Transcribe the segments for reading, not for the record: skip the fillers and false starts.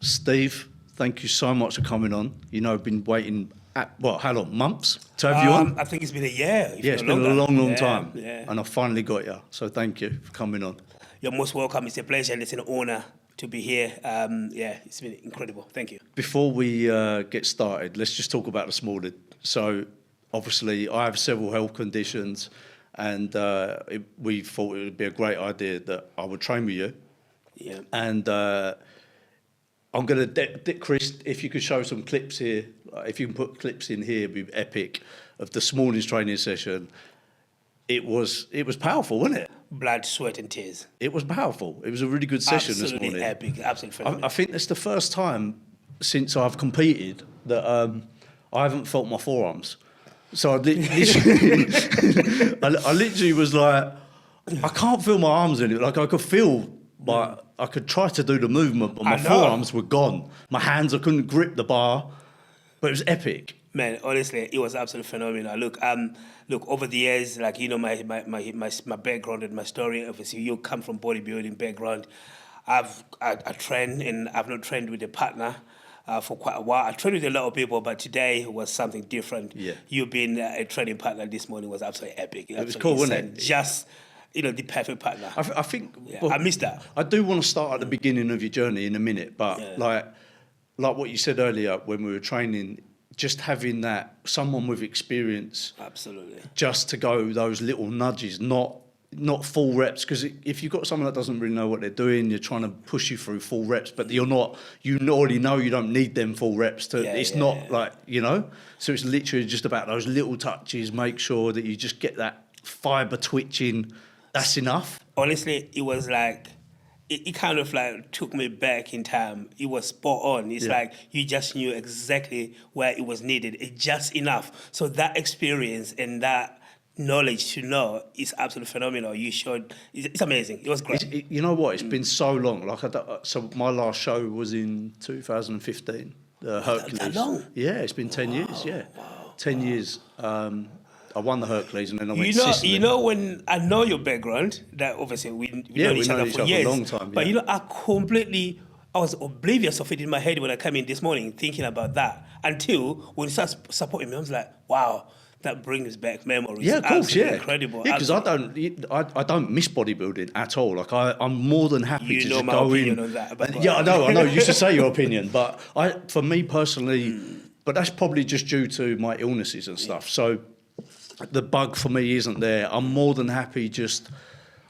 Steve, thank you so much for coming on. You know, I've been waiting, how long, months to have you on? I think it's been a year. Yeah, it's been a long time. Yeah. And I finally got you. So thank you for coming on. You're most welcome. It's a pleasure and it's an honor to be here. It's been incredible. Thank you. Before we get started, let's just talk about this morning. So obviously I have several health conditions, and we thought it would be a great idea that I would train with you. Yeah. And I'm going to, Chris, if you could show some clips here, if you can put clips in here, it'd be epic, of this morning's training session. It was powerful, wasn't it? Blood, sweat and tears. It was powerful. It was a really good session this morning. Absolutely epic, absolutely phenomenal. I think that's the first time since I've competed that I haven't felt my forearms. So I literally was like, I can't feel my arms in it. Like I could feel, I could try to do the movement, but my forearms were gone. My hands, I couldn't grip the bar, but it was epic. Man, honestly, it was absolutely phenomenal. Look, over the years, like, you know, my background and my story, obviously you come from bodybuilding background. I trained, and I've not trained with a partner for quite a while. I trained with a lot of people, but today was something different. Yeah. You being a training partner this morning was absolutely epic. It was cool, wasn't it? Just, you know, the perfect partner. I think... Yeah, well, I missed that. I do want to start at the beginning of your journey in a minute, but like what you said earlier when we were training, just having that, someone with experience... Absolutely. Just to go those little nudges, not full reps, because if you've got someone that doesn't really know what they're doing, you're trying to push you through full reps, but you already know you don't need them full reps like, you know? So it's literally just about those little touches, make sure that you just get that fibre twitching. That's enough. Honestly, it was like, it kind of like took me back in time. It was spot on. It's like you just knew exactly where it was needed. It's just enough. So that experience and that knowledge to know is absolutely phenomenal. You showed, it's amazing. It was great. You know what? It's been so long. So my last show was in 2015. Hercules. That long? Yeah, it's been 10 years. Yeah, wow. 10 years. I won the Hercules and then I went Sicily. You know, when I know your background, that obviously we know each other for years. For a long time. But you know, I was oblivious of it in my head when I came in this morning thinking about that. Until when you started supporting me, I was like, wow, that brings back memories. Yeah, of course, absolutely incredible. Yeah, because I don't miss bodybuilding at all. Like I'm more than happy to just go in. On that, yeah, I know. You used to say your opinion, but for me personally, but that's probably just due to my illnesses and stuff. So the bug for me isn't there. I'm more than happy just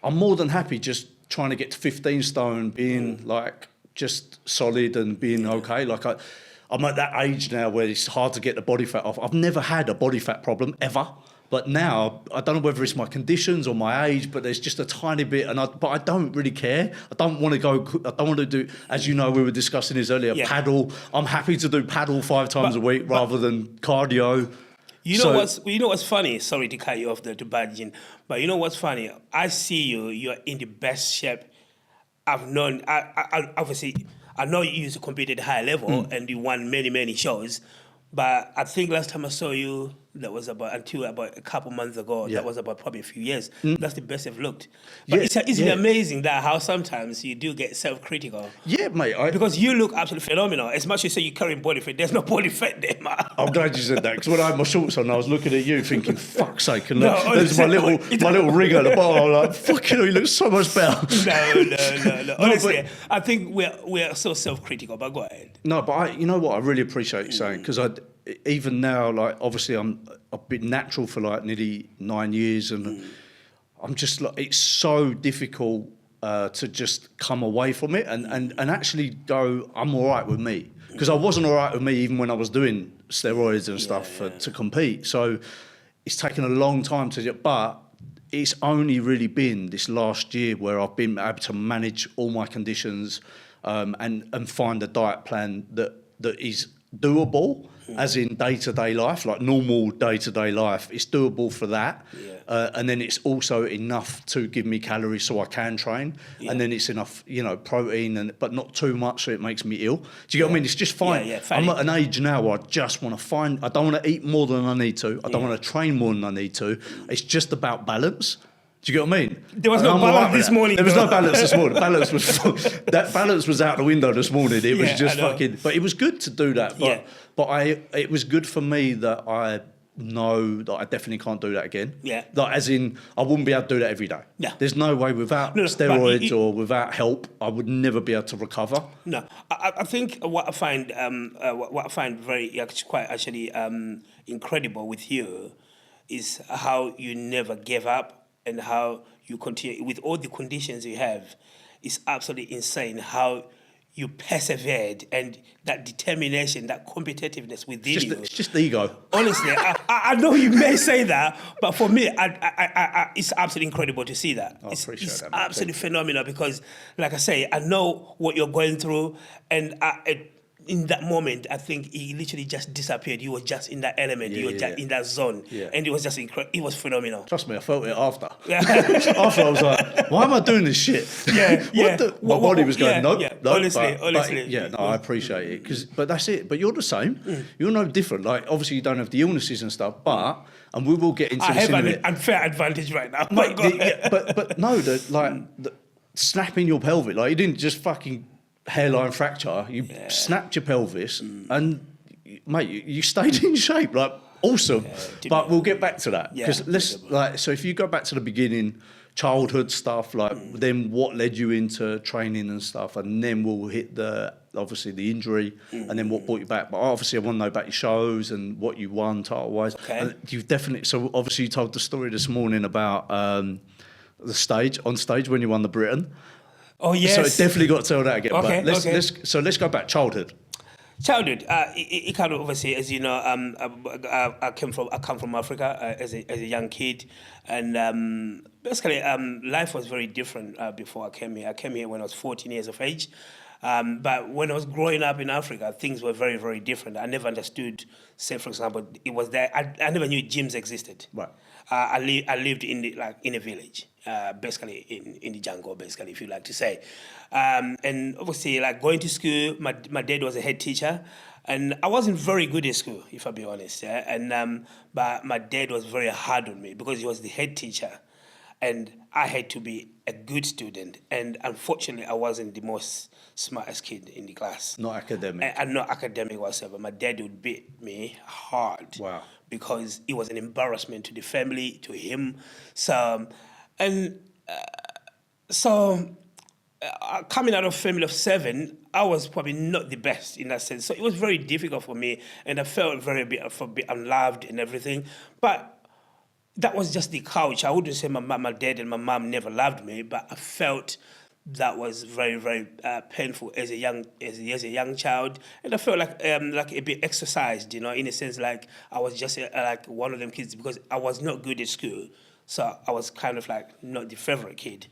trying to get to 15 stone, being like just solid and being okay. Like I'm at that age now where it's hard to get the body fat off. I've never had a body fat problem ever, but now I don't know whether it's my conditions or my age, but there's just a tiny bit, but I don't really care. I don't want to do, as you know, we were discussing this earlier, paddle. I'm happy to do paddle 5 times a week rather than cardio. You know what's funny? Sorry to cut you off there, to badging, but you know what's funny? I see you're in the best shape I've known. I know you used to compete at a high level and you won many shows, but I think last time I saw you, that was about a couple months ago. That was about probably a few years. That's the best I've looked. But it's amazing that how sometimes you do get self-critical. Yeah, mate. Because you look absolutely phenomenal. As much as you say you're carrying body fat, there's no body fat there, man. I'm glad you said that, because when I had my shorts on, I was looking at you thinking, fuck's sake, and there's my little ring at the bottom. I'm like, fucking hell, you look so much better. No. Honestly, I think we're so self-critical, but go ahead. No, but you know what? I really appreciate you saying, because even now, like, obviously I've been natural for like nearly 9 years, and I'm just like, it's so difficult to just come away from it and actually go, I'm all right with me, because I wasn't all right with me even when I was doing steroids and stuff to compete. So it's taken a long time but it's only really been this last year where I've been able to manage all my conditions and find a diet plan that is doable, as in day-to-day life, like normal day-to-day life. It's doable for that. And then it's also enough to give me calories so I can train. And then it's enough, protein, but not too much so it makes me ill. Do you get what I mean? It's just fine. I'm at an age now where I just want to I don't want to eat more than I need to. I don't want to train more than I need to. It's just about balance. Do you get what I mean? There was And no I'm balance all right with this that. morning, There was though. no balance this morning. That balance was out the window this morning. It was Yeah, just I know. fucking. But it was good to do that. But Yeah. it was good for me that I know that I definitely can't do that again. Yeah. Like as in, I wouldn't be able to do that every day. No. There's no way without No, but steroids you- or without help, I would never be able to recover. No, I think what I find what I find very quite actually incredible with you is how you never gave up and how you continue with all the conditions you have. It's absolutely insane how you persevered and that determination, that competitiveness within you. It's just ego. Honestly, I know you may say that, but for me, it's absolutely incredible to see that. I appreciate it's that, man. absolutely phenomenal because, like I say, I know what you're going through, and in that moment, I think he literally just disappeared. You were just in that element. You were just in that zone, and it was just incredible. It was phenomenal. Trust me, I felt it after. After I was like, why am I doing this shit? My body was going, nope. Honestly. I appreciate it. But that's it. But you're the same. You're no different. Like, obviously, you don't have the illnesses and stuff, and we will get into I this have in a an minute. unfair advantage right now. Mate, but no, snapping your pelvic, like, you didn't just fucking hairline fracture, you snapped your pelvis, and mate, you stayed in shape, like awesome. But we'll get back to that because so if you go back to the beginning, childhood stuff, like then what led you into training and stuff, and then we'll hit obviously the injury, and then what brought you back. But obviously, I want to know about your shows and what you won title wise. And you've definitely. So obviously, you told the story this morning about on stage when you won the Britain. Oh yes. So it definitely got to tell that again. Okay, but let's go back. Childhood. Childhood, it kind of obviously, as you know, I come from Africa as a young kid, and basically life was very different before I came here. I came here when I was 14 years of age, but when I was growing up in Africa, things were very, very different. I never understood. Say, for example, it was there. I never knew gyms existed. Right. I lived in a village, basically in the jungle, basically, if you like to say. And obviously, like going to school, my dad was a head teacher, and I wasn't very good at school, if I be honest. Yeah? And but my dad was very hard on me because he was the head teacher, and I had to be a good student. And unfortunately, I wasn't the most smartest kid in the class. Not academic. And not academic whatsoever. My dad would beat me hard. Wow. Because it was an embarrassment to the family, to him. Coming out of a family of 7, I was probably not the best in that sense. So it was very difficult for me, and I felt very bit unloved and everything. But that was just the couch. I wouldn't say my dad and my mom never loved me, but I felt that was very, very painful as a young child, and I felt like a bit exercised, in a sense, like I was just like one of them kids because I was not good at school, so I was kind of like not the favorite kid.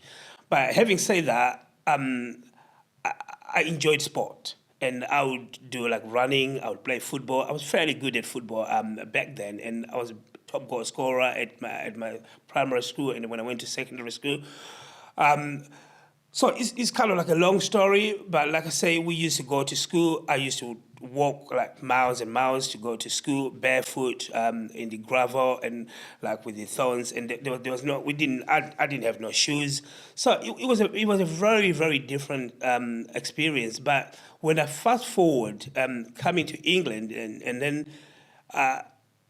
But having said that, I enjoyed sport, and I would do like running. I would play football. I was fairly good at football back then, and I was a top goal scorer at my primary school, and when I went to secondary school. So it's kind of like a long story, but like I say, we used to go to school. I used to walk like miles and miles to go to school barefoot in the gravel and like with the thorns. And there was no, I didn't have no shoes. So it was a very, very different experience. But when I fast forward coming to England and then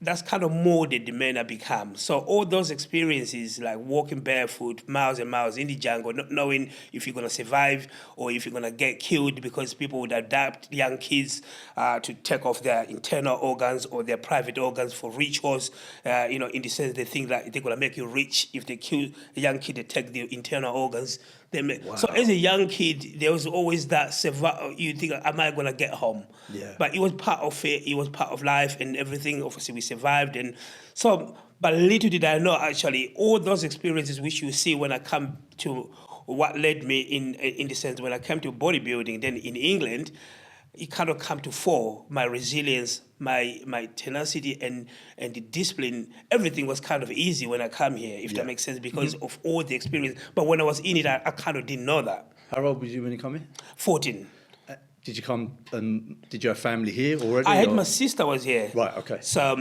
that's kind of molded the man I become. So all those experiences, like walking barefoot, miles and miles in the jungle, not knowing if you're going to survive or if you're going to get killed, because people would adapt young kids to take off their internal organs or their private organs for rituals, in the sense they think that they're going to make you rich if they kill a young kid, they take their internal organs. Wow. So as a young kid, there was always that you think, am I going to get home? Yeah. But it was part of it. It was part of life and everything. Obviously, we survived. And so, but little did I know, actually, all those experiences which you see when I come to what led me in the sense when I came to bodybuilding, then in England, it kind of come to fore. My resilience, my tenacity and the discipline, everything was kind of easy when I come here, if that makes sense, because of all the experience. But when I was in it, I kind of didn't know that. How old were you when you come in? 14. did you come and did you have family here already? I had my sister was here. Right. Okay. So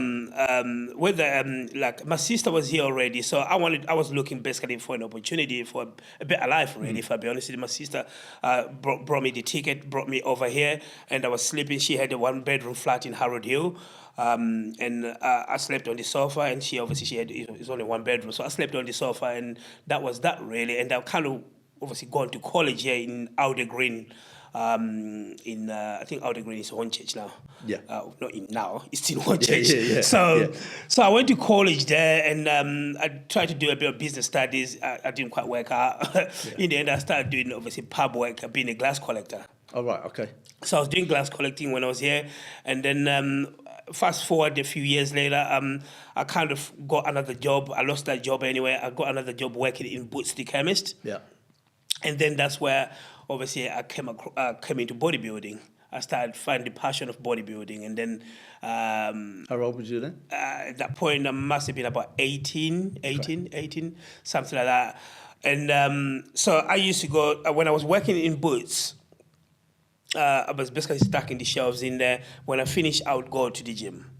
like my sister was here already. So I was looking basically for an opportunity for a better life, really. If I be honest with you, my sister brought me the ticket, brought me over here, and I was sleeping. She had a 1-bedroom flat in Harrod Hill. And I slept on the sofa, and she had it's only 1 bedroom, so I slept on the sofa, and that was that really. And I've kind of obviously gone to college here in Outer Green. I think Outer Green is Hornchurch now. Yeah. Not in now, it's in Hornchurch. Yeah. So I went to college there, and I tried to do a bit of business studies. I didn't quite work out. In the end, I started doing obviously pub work, being a glass collector. Oh, right. Okay. So I was doing glass collecting when I was here, and then fast forward a few years later, I kind of got another job. I lost that job anyway. I got another job working in Boots the Chemist. Yeah. And then that's where obviously I came into bodybuilding. I started finding the passion of bodybuilding, and then how old was you then? at that point I must have been about 18, something like that. And so I used to go when I was working in Boots. I was basically stacking the shelves in there. When I finished, I would go to the gym.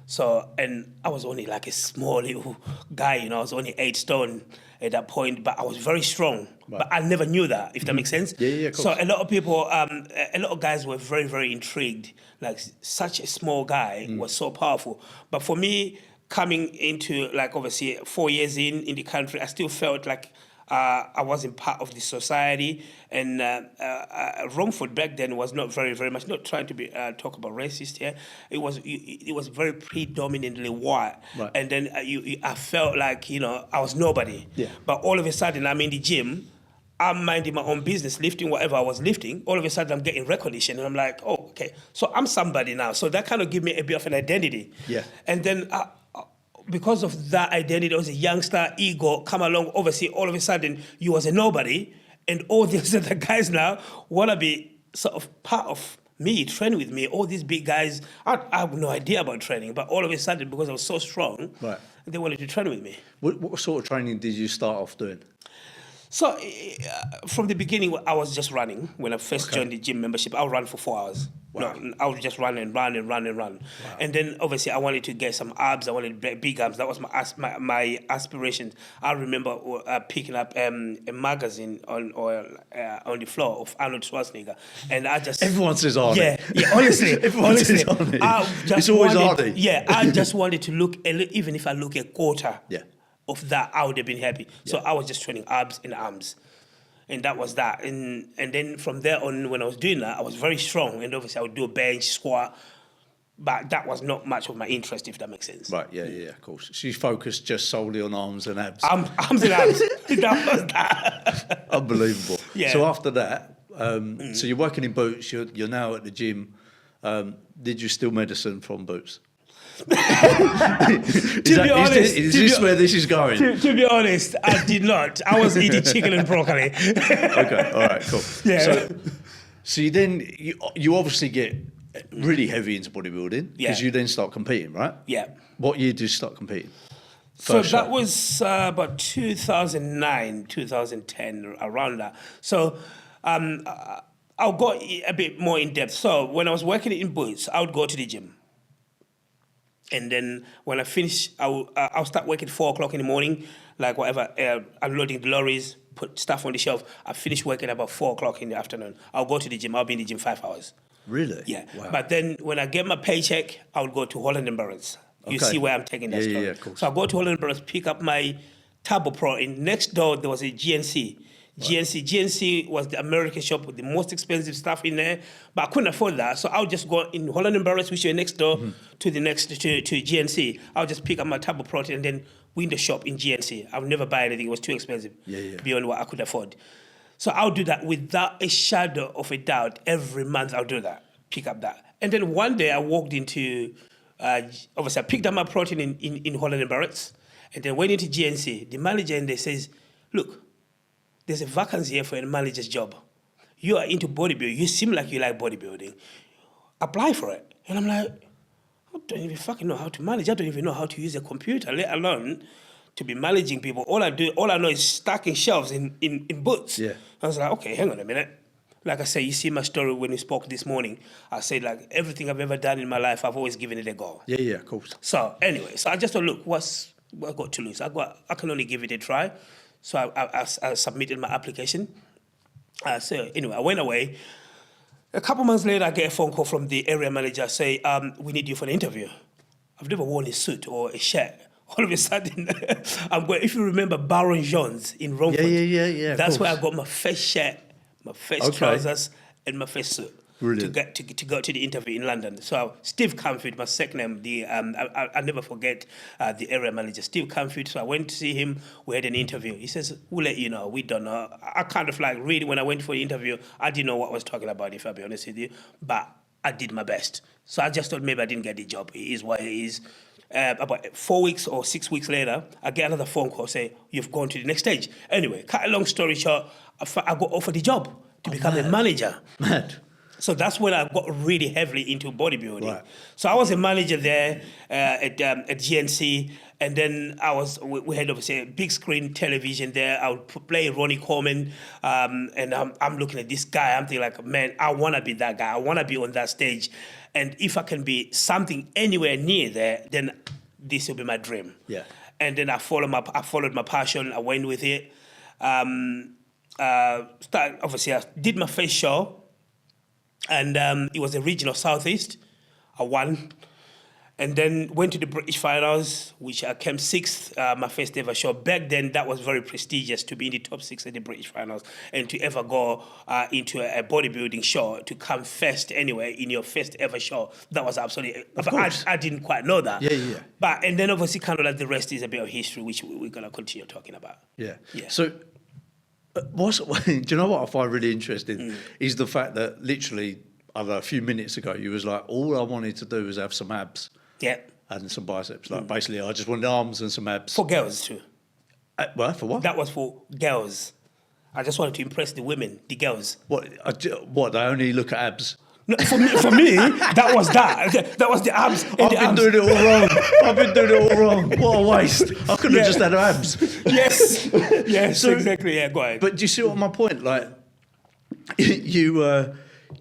So, and I was only like a small little guy, I was only 8 stone at that point, but I was very strong. Right. But I never knew that, if that makes sense. Yeah, of course. So a lot of people, a lot of guys were very, very intrigued. Like such a small guy was so powerful. But for me, coming into like obviously 4 years in the country, I still felt like I wasn't part of the society, and Romford back then was not very, very much, not trying to be talk about racist here. It was very predominantly white, right. And then I felt like I was nobody. Yeah. But all of a sudden, I'm in the gym. I'm minding my own business, lifting whatever I was lifting. All of a sudden, I'm getting recognition, and I'm like, oh, okay, so I'm somebody now. So that kind of gave me a bit of an identity. Yeah. And then because of that identity, as a youngster, ego, come along, obviously, all of a sudden, you was a nobody, and all these other guys now want to be sort of part of me, train with me. All these big guys, I have no idea about training, but all of a sudden, because I was so strong, right. They wanted to train with me. What sort of training did you start off doing? So from the beginning, I was just running. When I first joined the gym membership, I would run for 4 hours. Wow. No, I would just run and run and run and run. Wow. And then obviously I wanted to get some abs. I wanted big abs. That was my aspirations. I remember picking up a magazine on the floor of Arnold Schwarzenegger, and I just everyone says Arnie. Yeah. Honestly, everyone says Arnie. It's always Arnie. Yeah, I just wanted to look, even if I look a quarter. Yeah. Of that, I would have been happy. So I was just training abs and arms. And that was that. And then from there on, when I was doing that, I was very strong. And obviously I would do a bench, squat. But that was not much of my interest, if that makes sense. Right, yeah, of course. So you focused just solely on arms and abs. Arms and abs. That was that. Unbelievable. Yeah. So after that, so you're working in Boots, you're now at the gym. Did you steal medicine from Boots? To be honest, is this where this is going? To be honest, I did not. I was eating chicken and broccoli. Okay, all right, cool. Yeah. So you obviously get really heavy into bodybuilding because you then start competing, right? Yeah. What year did you start competing? So that was about 2009, 2010, around that. So I'll go a bit more in depth. So when I was working in Boots, I would go to the gym. And then when I finish, I'll start working at 4 o'clock in the morning, like whatever, unloading the lorries, put stuff on the shelf. I finish working about 4 o'clock in the afternoon. I'll go to the gym. I'll be in the gym 5 hours. Really? Yeah. Wow. But then when I get my paycheck, I'll go to Holland & Barrett's. You see where I'm taking that story. Yeah, of course. So I go to Holland & Barrett's, pick up my Turbo Pro. And next door, there was a GNC. GNC was the American shop with the most expensive stuff in there, but I couldn't afford that. So I'll just go in Holland & Barrett's, which are next door to GNC. I'll just pick up my Turbo Protein and then window shop in GNC. I'll never buy anything. It was too expensive beyond what I could afford. So I'll do that without a shadow of a doubt. Every month I'll do that, pick up that. And then one day I walked into, obviously I picked up my protein in Holland & Barrett's, and then went into GNC. The manager and they says, look, there's a vacancy here for a manager's job. You are into bodybuilding. You seem like you like bodybuilding. Apply for it. And I'm like, I don't even fucking know how to manage. I don't even know how to use a computer, let alone to be managing people. All I know is stacking shelves in Boots. Yeah. I was like, okay, hang on a minute. like I say, you see my story when we spoke this morning. I said, like, everything I've ever done in my life, I've always given it a go. Yeah, of course. So anyway, so I just thought, look, what I got to lose? I can only give it a try. So I submitted my application. So anyway, I went away. A couple months later, I get a phone call from the area manager say, we need you for an interview. I've never worn a suit or a shirt. All of a sudden, I'm going, if you remember Baron Jones in Romford, yeah, that's where I got my first shirt, my first trousers, and my first suit. Brilliant. To go to the interview in London. So Steve Camfield, my second name, I never forget the area manager, Steve Camfield. So I went to see him. We had an interview. He says, we'll let you know. We don't know. I kind of like really, when I went for the interview, I didn't know what I was talking about, if I'll be honest with you. But I did my best. So I just thought maybe I didn't get the job. It is what it is. About 4 weeks or 6 weeks later, I get another phone call saying, you've gone to the next stage. Anyway, cut a long story short, I got offered the job to become a manager. Mad. So that's when I got really heavily into bodybuilding. Right. So I was a manager there at GNC, and then we had obviously a big screen television there. I would play Ronnie Coleman, and I'm looking at this guy. I'm thinking like, man, I want to be that guy. I want to be on that stage, and if I can be something anywhere near there, then this will be my dream. Yeah. And then I followed my passion. I went with it. Obviously, I did my first show. And it was a regional Southeast. I won. And then went to the British finals, which I came sixth, my first ever show. Back then, that was very prestigious to be in the top 6 at the British finals and to ever go into a bodybuilding show, to come first anyway in your first ever show. That was absolutely... Of course. I didn't quite know that. Yeah. But, and then obviously kind of like the rest is a bit of history, which we're going to continue talking about. Yeah. Yeah. So... do you know what I find really interesting is the fact that literally, I don't know, a few minutes ago, you was like, all I wanted to do was have some abs and some biceps. Like basically, I just wanted arms and some abs. For girls too. Well, for what? That was for girls. I just wanted to impress the women, the girls. What? They only look at abs. No, for me, that was that. That was the abs. I've been doing it all wrong. I've been doing it all wrong. What a waste. I could have just had abs. Yes, so, exactly. Yeah, go ahead. But do you see what my point? Like, you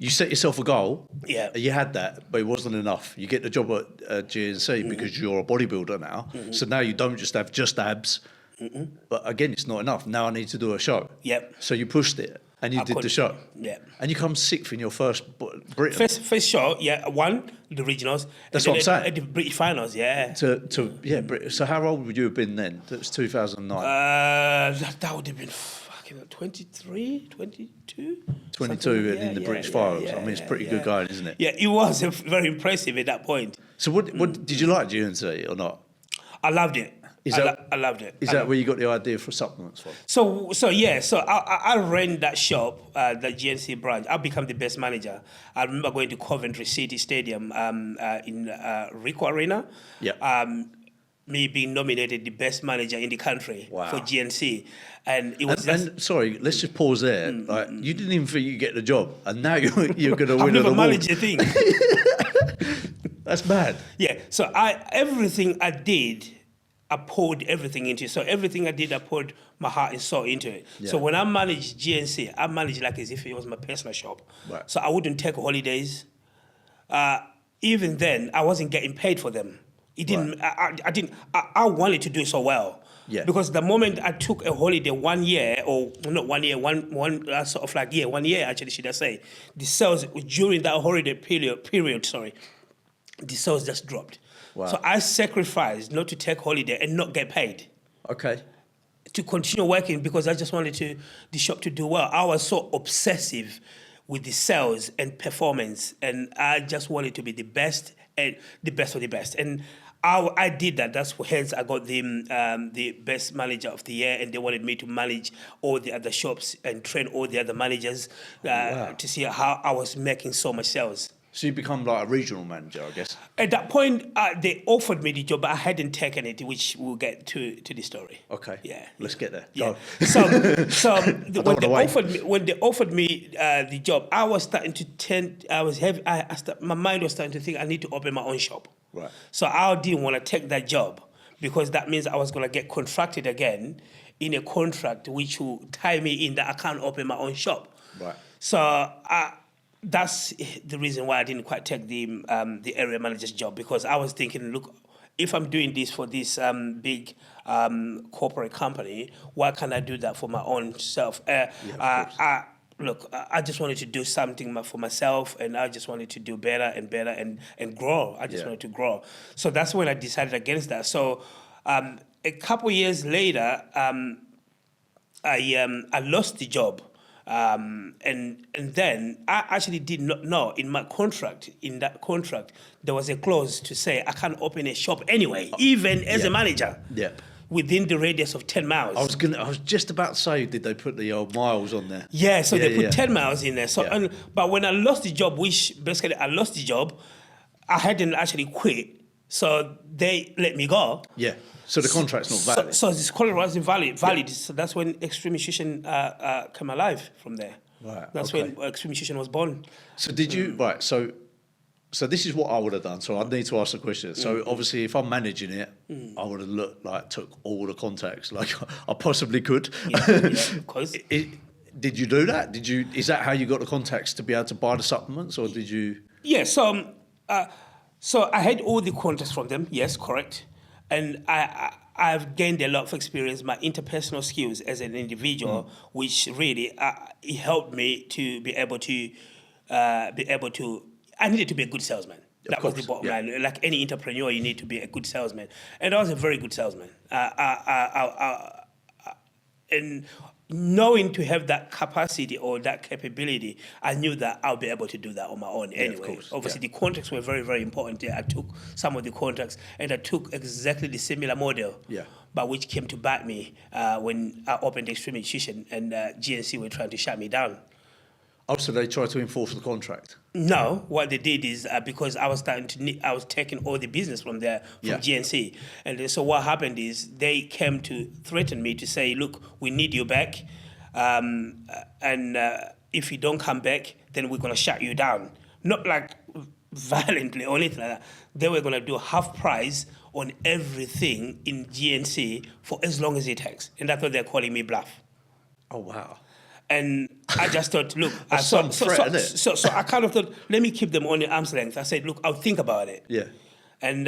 set yourself a goal. Yeah. You had that, but it wasn't enough. You get the job at GNC because you're a bodybuilder now. So now you don't just have abs. But again, it's not enough. Now I need to do a show. Yep. So you pushed it. And you did the show. Yeah. And you come 6th in your first Britain. First show, yeah, I won the regionals. That's what I'm saying. At the British finals, yeah. So how old would you have been then? That was 2009. That would have been fucking 23, 22? 22 and in the British finals. I mean, it's pretty good going, isn't it? Yeah, it was very impressive at that point. So what did you like GNC or not? I loved it. I loved it. Is that where you got the idea for supplements from? So I ran that shop, the GNC branch. I became the best manager. I remember going to Coventry City Stadium in Ricoh Arena. Yeah. Me being nominated the best manager in the country for GNC, and it was. And sorry, let's just pause there. Like you didn't even think you get the job, and now you're going to win I've an never award. managed a thing. That's bad. Yeah. So everything I did, I poured everything into it. So everything I did, I poured my heart and soul into it. Yeah. So when I managed GNC, I managed like as if it was my personal shop. Right. So I wouldn't take holidays. Even then, I wasn't getting paid for them. It didn't. Right. I wanted to do so well. Yeah. Because the moment I took a holiday 1 year, or not 1 year, one sort of like 1 year actually, should I say, the sales during that holiday period, the sales just dropped. Wow. So I sacrificed not to take holiday and not get paid. Okay. To continue working because I just wanted the shop to do well. I was so obsessive with the sales and performance, and I just wanted to be the best and the best of the best. And I did that. That's hence I got the best manager of the year, and they wanted me to manage all the other shops and train all the other managers to see how I was making so much sales. So you become like a regional manager, I guess. At that point, they offered me the job, but I hadn't taken it, which we'll get to the story. Okay. Yeah. Let's get there. Yeah. Go. So when they offered me the job, I was starting to tend. I was heavy. My mind was starting to think I need to open my own shop. Right. So I didn't want to take that job because that means I was going to get contracted again in a contract which will tie me in that I can't open my own shop. Right. So that's the reason why I didn't quite take the area manager's job, because I was thinking, look, if I'm doing this for this big corporate company, why can't I do that for my own self? I just wanted to do something for myself, and I just wanted to do better and better and grow. I just wanted to grow. So that's when I decided against that. So a couple years later, I lost the job. And then I actually did not know in that contract, there was a clause to say I can't open a shop anyway, even as a manager. Yeah. Within the radius of 10 miles. I was just about to say, did they put the old miles on there? Yeah, so they put 10 miles in there. So, but when I lost the job, I hadn't actually quit. So they let me go. Yeah. So the contract's not valid. So this contract wasn't valid. Yeah. So that's when Extreme Nutrition came alive from there. Right. That's when Extreme Nutrition was born. So did you, So this is what I would have done. So I need to ask a question. So obviously, if I'm managing it, I would have took all the contacts like I possibly could. Yeah, of course. Did you do that? Is that how you got the contacts to be able to buy the supplements, or did you? Yeah. So I had all the contacts from them. Yes, correct. And I've gained a lot of experience, my interpersonal skills as an individual, which really it helped me to be able to. I needed to be a good salesman. That was the bottom line. Like any entrepreneur, you need to be a good salesman. And I was a very good salesman. And knowing to have that capacity or that capability, I knew that I'll be able to do that on my own anyway. Obviously, the contracts were very, very important. I took some of the contracts, and I took exactly the similar model, but which came to bite me when I opened Extreme Nutrition, and GNC were trying to shut me down. Oh, so they tried to enforce the contract? No, what they did is because I was taking all the business from there, from GNC. And then, so what happened is they came to threaten me to say, look, we need you back. And if you don't come back, then we're going to shut you down. Not like violently or anything like that. They were going to do half price on everything in GNC for as long as it takes. And that's what they're calling me bluff. Oh, wow. And I just thought, look, so I kind of thought, let me keep them on the arm's length. I said, look, I'll think about it. Yeah. And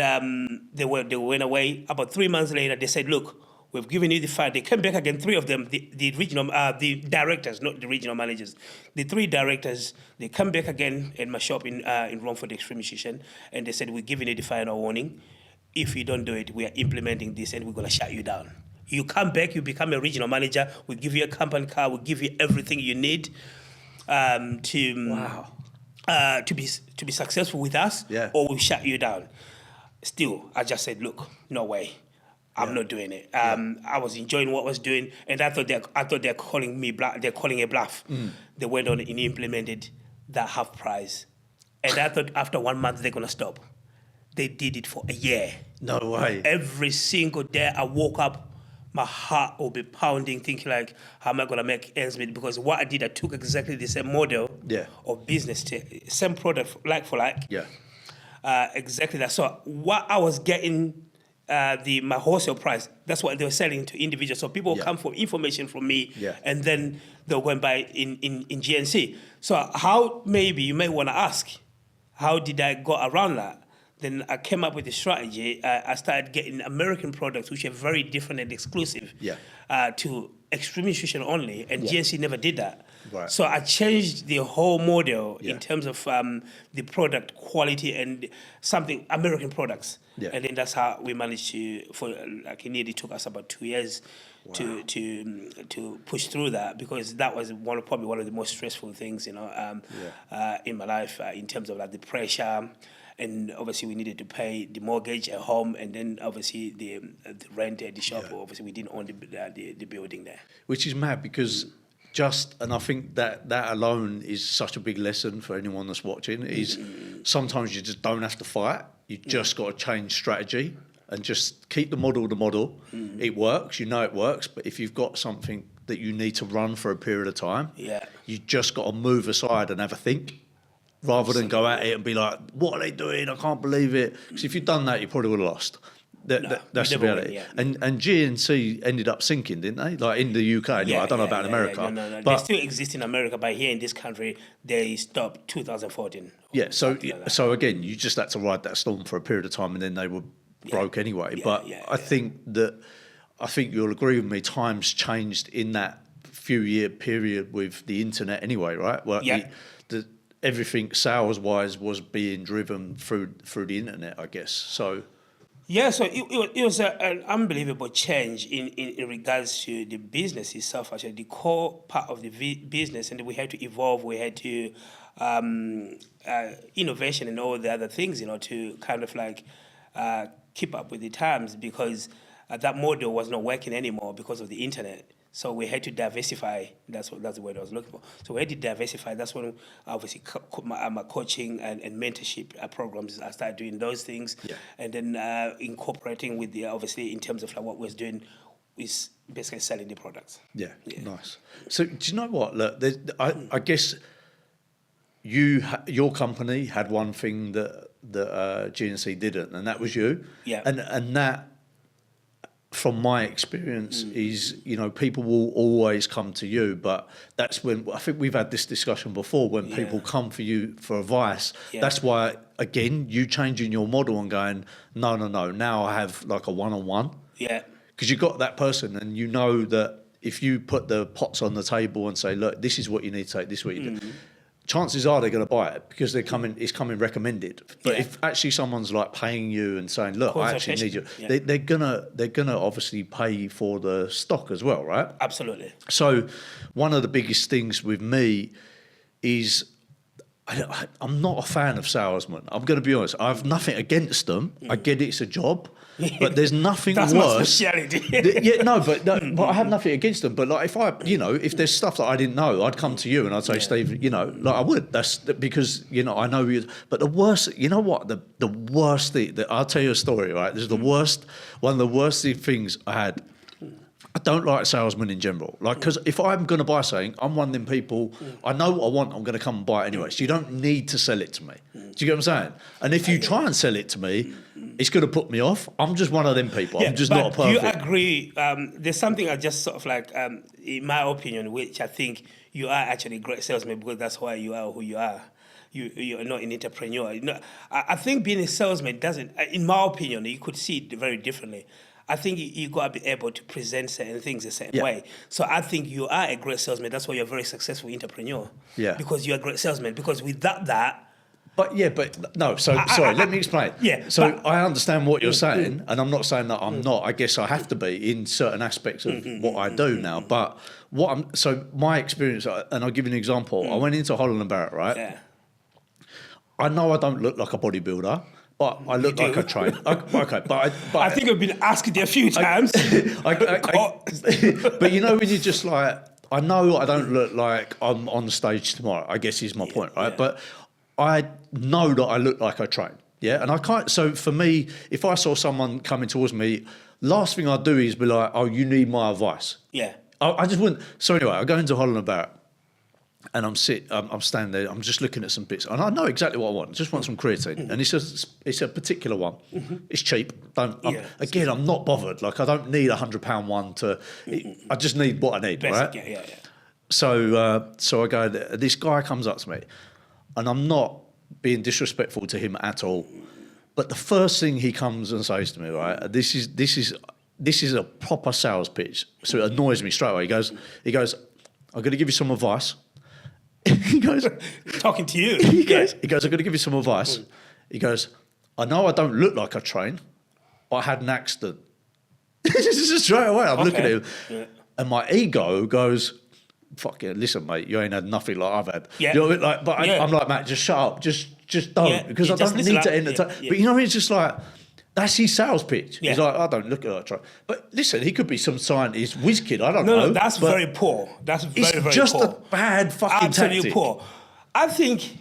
they went away. About 3 months later, they said, look, we've given you the file. They came back again, three of them, the regional, the directors, not the regional managers. The three directors, they come back again in my shop in Romford Extreme Nutrition, and they said, we're giving you the final warning. If you don't do it, we are implementing this, and we're going to shut you down. You come back, you become a regional manager, we give you a company car, we give you everything you need to be successful with us, or we shut you down. Still, I just said, look, no way. I'm not doing it. I was enjoying what I was doing, and I thought they're calling me bluff. They're calling a bluff. They went on and implemented that half price, and I thought after 1 month they're gonna stop. They did it for a year. No way. Every single day I woke up, my heart will be pounding, thinking like, how am I going to make ends meet? Because what I did, I took exactly the same model of business, same product, like for like. Exactly that. So what I was getting, my wholesale price, that's what they were selling to individuals. So people come for information from me, and then they'll go and buy in GNC. So how, maybe you may want to ask, how did I go around that? Then I came up with a strategy. I started getting American products, which are very different and exclusive to Extreme Nutrition only, and GNC never did that. Right. So I changed the whole model in terms of the product quality and something American products. And then that's how we managed to, it nearly took us about 2 years to push through that, because that was probably one of the most stressful things, in my life, in terms of like the pressure. And obviously we needed to pay the mortgage at home, and then obviously the rent at the shop. Obviously we didn't own the building there. Which is mad, because and I think that alone is such a big lesson for anyone that's watching, is sometimes you just don't have to fight. You just got to change strategy and just keep the model. It works, it works, but if you've got something that you need to run for a period of time, you just got to move aside and have a think, rather than go at it and be like, what are they doing? I can't believe it. Because if you'd done that, you probably would have lost. That's the never reality. win, And GNC ended up sinking, didn't they? Like in the UK. Anyway, I don't know about in America. No. But They still exist in America, but here in this country, they stopped 2014. yeah, so again, you just had to ride that storm for a period of time, and then they were broke anyway. But I think you'll agree with me. Times changed in that few year period with the internet anyway, right? Well, everything sales wise was being driven through the internet, I guess. So. Yeah, so it was an unbelievable change in regards to the business itself, actually, the core part of the business, and we had to evolve, we had to innovation and all the other things, to kind of like keep up with the times, because that model was not working anymore because of the internet. So we had to diversify. That's the word I was looking for. So we had to diversify. That's when obviously my coaching and mentorship programs, I started doing those things, and then incorporating with the obviously in terms of like what we're doing is basically selling the products. Yeah. Nice. So do you know what? Look, I guess your company had one thing that GNC didn't, and that was you. Yeah. And that, from my experience, is, people will always come to you, but that's when, I think we've had this discussion before, when people come for you for advice, that's why, again, you changing your model and going, no, now I have like a one-on-one. Yeah. Because you've got that person, and you know that if you put the pots on the table and say, look, this is what you need to take, this is what you do, chances are they're going to buy it because it's coming recommended. But if actually someone's like paying you and saying, look, I actually need you, they're gonna obviously pay for the stock as well, right? Absolutely. So one of the biggest things with me is I'm not a fan of salesmen. I'm going to be honest. I have nothing against them. I get it's a job, but there's nothing That's worse. my speciality. But I have nothing against them. But like if there's stuff that I didn't know, I'd come to you and I'd say, Steve, I would. That's because I know you. But the worst, you know what? The worst thing that I'll tell you a story. Right, this is one of the worst things I had. I don't like salesmen in general. Like, because if I'm going to buy something, I'm one of them people, I know what I want, I'm going to come and buy it anyway. So you don't need to sell it to me. Do you get what I'm saying? And if you try and sell it to me, it's going to put me off. I'm just one of them people. I'm just not a perfect. You agree, there's something I just sort of like, in my opinion, which I think you are actually a great salesman, because that's why you are who you are. You're not an entrepreneur. I think being a salesman doesn't, in my opinion, you could see it very differently. I think you got to be able to present certain things a certain way. So I think you are a great salesman. That's why you're a very successful entrepreneur. Yeah. Because you're a great salesman. Because without that... Sorry, let me explain. So I understand what you're saying, and I'm not saying that I'm not. I guess I have to be in certain aspects of what I do now. But my experience, and I'll give you an example. I went into Holland & Barrett, right? Yeah. I know I don't look like a bodybuilder, but I look like a trainer. Okay, but I think I've been asked it a few times. But when you're just like, I know I don't look like I'm on the stage tomorrow, I guess is my point, right? Yeah. But I know that I look like I train, and I can't. So for me, if I saw someone coming towards me, last thing I'd do is be like, oh, you need my advice. Yeah. I just wouldn't. So anyway, I go into Holland & Barrett. And I'm standing there, I'm just looking at some bits. And I know exactly what I want. I just want some creatine. And it's a particular one. It's cheap. I'm not bothered. Like, I don't need £100 one I just need what I need, basic, right? Yeah. So I go there. This guy comes up to me, and I'm not being disrespectful to him at all. But the first thing he comes and says to me, right, this is a proper sales pitch. So it annoys me straight away. He goes, I'm going to give you some advice. He goes, talking to you. He goes, I'm going to give you some advice. He goes, I know I don't look like I train, but I had an accident. Just straight away, I'm looking at him, and my ego goes, fuck yeah, listen, mate, you ain't had nothing like I've had. Yeah. You know what I mean? Like, but I'm like, Matt, just shut up, just don't, because I don't need to entertain. But you know what I mean? It's just like, that's his sales pitch. Yeah. He's like, I don't look at that. But listen, he could be some scientist, whiz kid, I don't know. No, that's very poor. That's very, very poor. It's just a bad fucking Absolutely tactic. Poor. I think,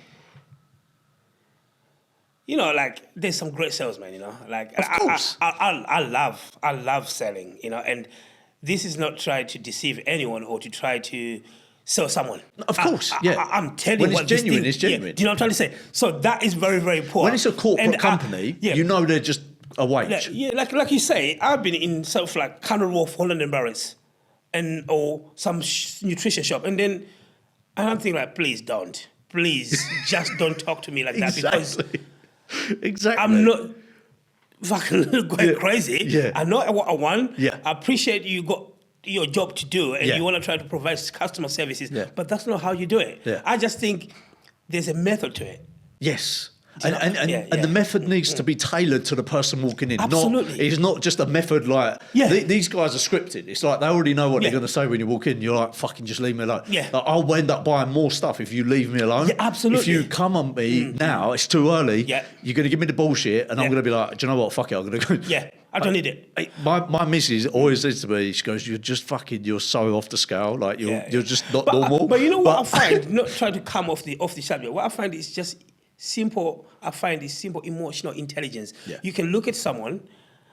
like, there's some great salesmen, Like, of course. I love selling, and this is not trying to deceive anyone or to try to sell someone. Of course, I'm telling you when what it's genuine, it's genuine. Do you know what I'm trying to say? So that is very, very poor. When it's a corporate company, you know they're just a wage. Like you say, I've been in sort of like Canada Wharf, Holland and Barrett's, or some nutrition shop, and I'm thinking like, please don't. Please, just don't talk to me like that because I'm not fucking going crazy. Yeah. I know what I want. Yeah. I appreciate you got your job to do and Yeah. you want to try to provide customer services, Yeah. but that's not how you do it. Yeah. I just think there's a method to it. Yes. And Yeah. the method needs to be tailored to the person walking in. Absolutely. It's not just a method like, these guys are scripted. It's like they already know what they're going to say when you walk in. You're like, fucking just leave me alone. Yeah. Like, I'll end up buying more stuff if you leave me alone. Yeah, absolutely. If you come on me now, it's too early. Yeah. You're going to give me the bullshit and I'm going to be like, do you know what? Fuck it. I'm going to go. Yeah, I don't need it. My missus always says to me, she goes, you're so off the scale. Like, you're just not normal. But you know what I find, not trying to come off the subject, what I find is just simple emotional intelligence. Yeah. You can look at someone,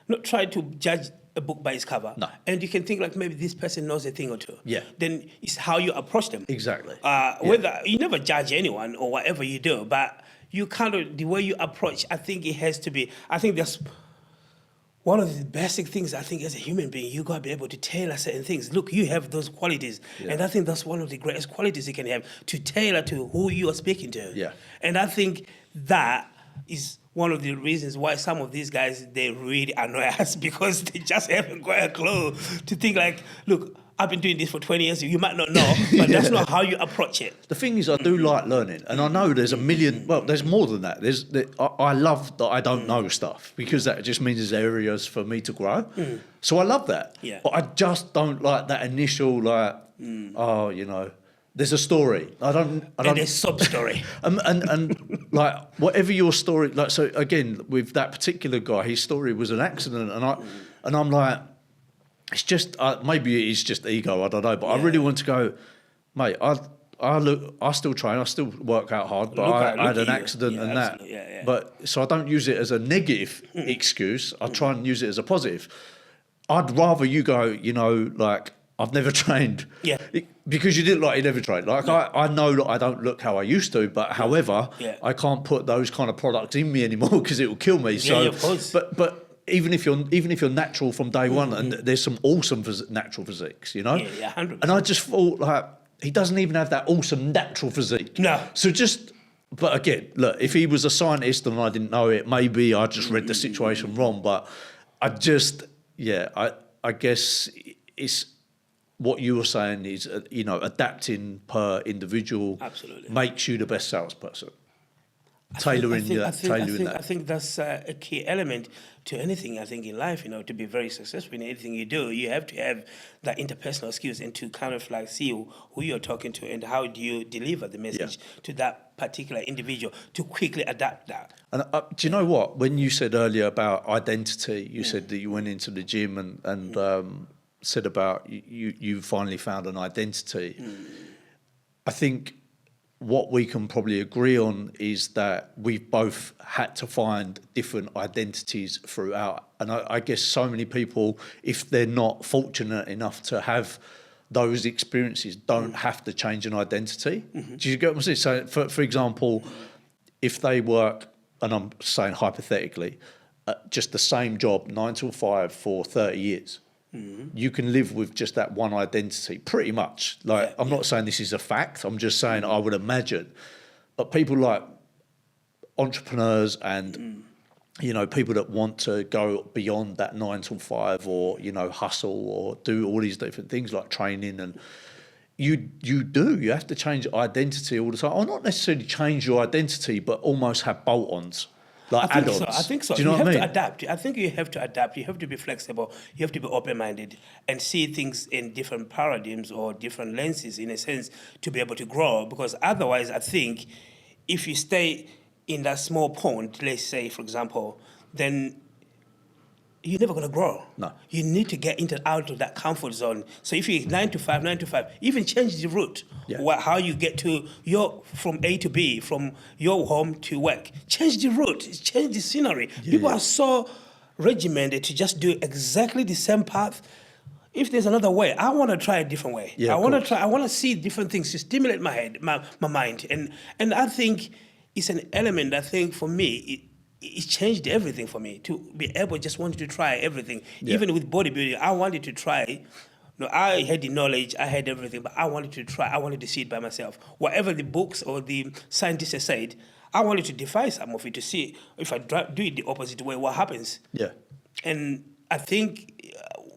not try to judge a book by its cover. No. And you can think like maybe this person knows a thing or two. Yeah. Then it's how you approach them. Exactly. Whether you never judge anyone or whatever you do, but you kind of, the way you approach, I think it has to be, I think that's one of the basic things I think as a human being, you got to be able to tailor certain things. Look, you have those qualities. Yeah. And I think that's one of the greatest qualities you can have, to tailor to who you are speaking to. Yeah. And I think that is one of the reasons why some of these guys, they really annoy us because they just haven't got a clue to think like, look, I've been doing this for 20 years. You might not know, but that's not how you approach it. The thing is, I do like learning, and I know there's a million. Well, there's more than that. I love that I don't know stuff because that just means there's areas for me to grow. So I love that. Yeah. But I just don't like that initial there's a story. I don't. And a sub story. and like whatever your story, like, so again with that particular guy, his story was an accident, and I'm like, it's just maybe it's just ego, I don't know, but I really want to go, mate. I still train, I still work out hard, but I had an accident and that. Yeah. But so I don't use it as a negative excuse. I try and use it as a positive. I'd rather you go, like, I've never trained. Yeah. Because you didn't like you never trained. Like I know that I don't look how I used to, but however, I can't put those kind of products in me anymore because it will kill me. So, of course. But even if you're natural from day one, and there's some awesome natural physiques, Yeah, 100%. And I just thought like he doesn't even have that awesome natural physique. No. So but again, look, if he was a scientist and I didn't know it, maybe I just read the situation wrong. But I guess it's what you were saying is, adapting per individual makes you the best salesperson. Tailoring that. I think that's a key element to anything, I think, in life, to be very successful in anything you do. You have to have that interpersonal skills and to kind of like see who you're talking to and how do you deliver the message to that particular individual to quickly adapt that. And do you know what? When you said earlier about identity, you said that you went into the gym and said about you finally found an identity. I think what we can probably agree on is that we've both had to find different identities throughout. And I guess so many people, if they're not fortunate enough to have those experiences, don't have to change an identity. Do you get what I'm saying? So, for example, if they work, and I'm saying hypothetically, just the same job, 9 till 5 for 30 years, you can live with just that one identity, pretty much. Like, I'm not saying this is a fact. I'm just saying I would imagine. But people like entrepreneurs and, people that want to go beyond that 9 till 5 or, hustle or do all these different things like training, and you have to change identity all the time. Or not necessarily change your identity, but almost have bolt-ons. Like add-ons. I think so. Do you know what I mean? To adapt. I think you have to adapt. You have to be flexible. You have to be open-minded and see things in different paradigms or different lenses, in a sense, to be able to grow. Because otherwise, I think if you stay in that small pond, let's say, for example, then you're never going to grow. No. You need to get out of that comfort zone. So if you're 9 to 5, even change the route. Yeah. How you get from A to B, from your home to work. Change the route, change the scenery. People are so regimented to just do exactly the same path. If there's another way, I want to try a different way. Yeah, I want to see different things to stimulate my head, my mind. And I think it's an element, I think, for me, it changed everything for me to be able just wanted to try everything. Even with bodybuilding, I wanted to try. No, I had the knowledge, I had everything, but I wanted to try. I wanted to see it by myself. Whatever the books or the scientists have said, I wanted to defy some of it to see if I do it the opposite way, what happens. Yeah. And I think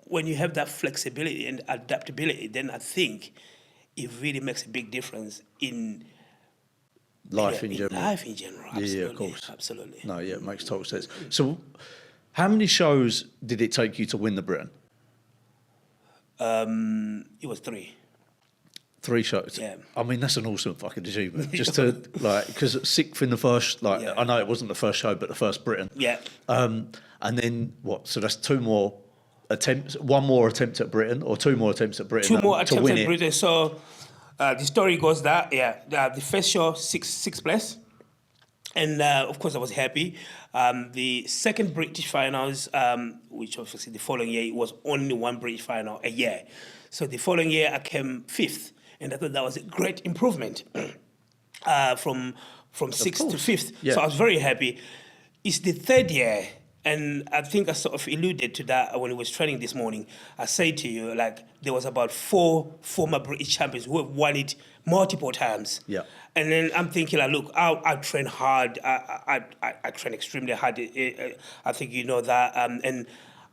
when you have that flexibility and adaptability, then I think it really makes a big difference in Life in general. Life in general, absolutely. Yeah, of course. Absolutely. No, yeah, it makes total sense. So how many shows did it take you to win the Britain? It was 3. 3 shows. Yeah. I mean, that's an awesome fucking achievement. Just to because 6th in the first, I know it wasn't the first show, but the first Britain. Yeah. And then what? So that's 2 more attempts, 1 more attempt at Britain, or 2 more attempts at Britain. 2 more to attempts win at it. Britain. So the story goes that the first show sixth place, and of course I was happy. The second British finals, which obviously the following year, it was only 1 British final a year. So the following year I came 5th. And I thought that was a great improvement from 6th to 5th. Yeah. So I was very happy. It's the 3rd year, and I think I sort of alluded to that when we was training this morning. I said to you, like, there was about 4 former British champions who have won it multiple times. Yeah. And then I'm thinking, like, look, I train hard. I train extremely hard. I think you know that. And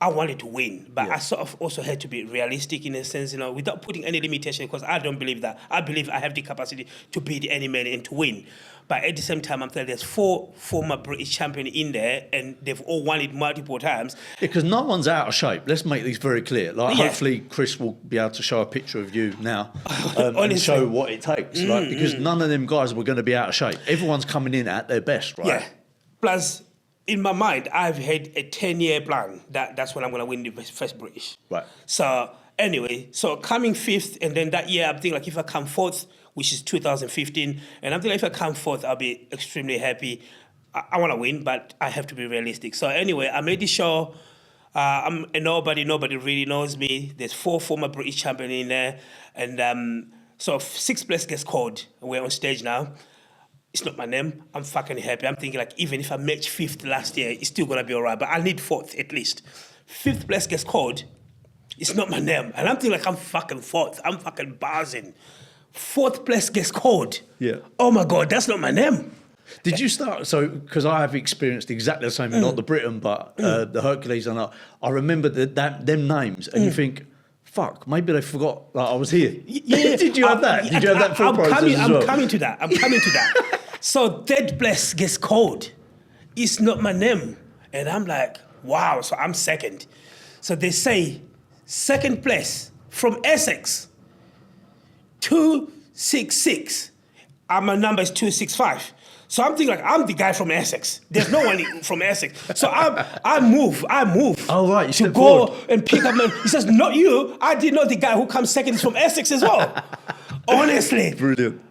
I wanted to win, but I sort of also had to be realistic in a sense, without putting any limitation, because I don't believe that. I believe I have the capacity to beat any man and to win. But at the same time, I'm telling you, there's 4 former British champions in there, and they've all won it multiple times. Because no one's out of shape. Let's make these very clear. Hopefully Chris will be able to show a picture of you now and show what it takes. Because none of them guys were going to be out of shape. Everyone's coming in at their best, right? Yeah. Plus, in my mind, I've had a 10-year plan. That's when I'm going to win the first British. Right. So anyway, coming 5th, and then that year I'm thinking, like, if I come 4th, which is 2015, and I'm thinking if I come 4th, I'll be extremely happy. I want to win, but I have to be realistic. So anyway, I made the show. I'm a nobody really knows me. There's 4 former British champions in there, and so 6th place gets called. We're on stage now. It's not my name. I'm fucking happy. I'm thinking, like, even if I match 5th last year, it's still gonna be all right. But I need 4th at least. 5th place gets called. It's not my name, and I'm thinking, like, I'm fucking 4th. I'm fucking buzzing. 4th place gets called. Yeah. Oh my God, that's not my name. Did you start? So, because I have experienced exactly the same, not the Britain, but the Hercules, and I remember them names, and you think, fuck, maybe they forgot that I was here. Yeah. Did you have that? Did you have that thought process as well? I'm coming to that. So 3rd place gets called. It's not my name. And I'm like, wow, so I'm 2nd. So they say, 2nd place from Essex, 266. My number is 265. So I'm thinking, like, I'm the guy from Essex. There's no one from Essex. So I move. Oh, right, you to step go forward. and pick up man. He says, not you. I did know the guy who comes 2nd is from Essex as well. Honestly. Brilliant.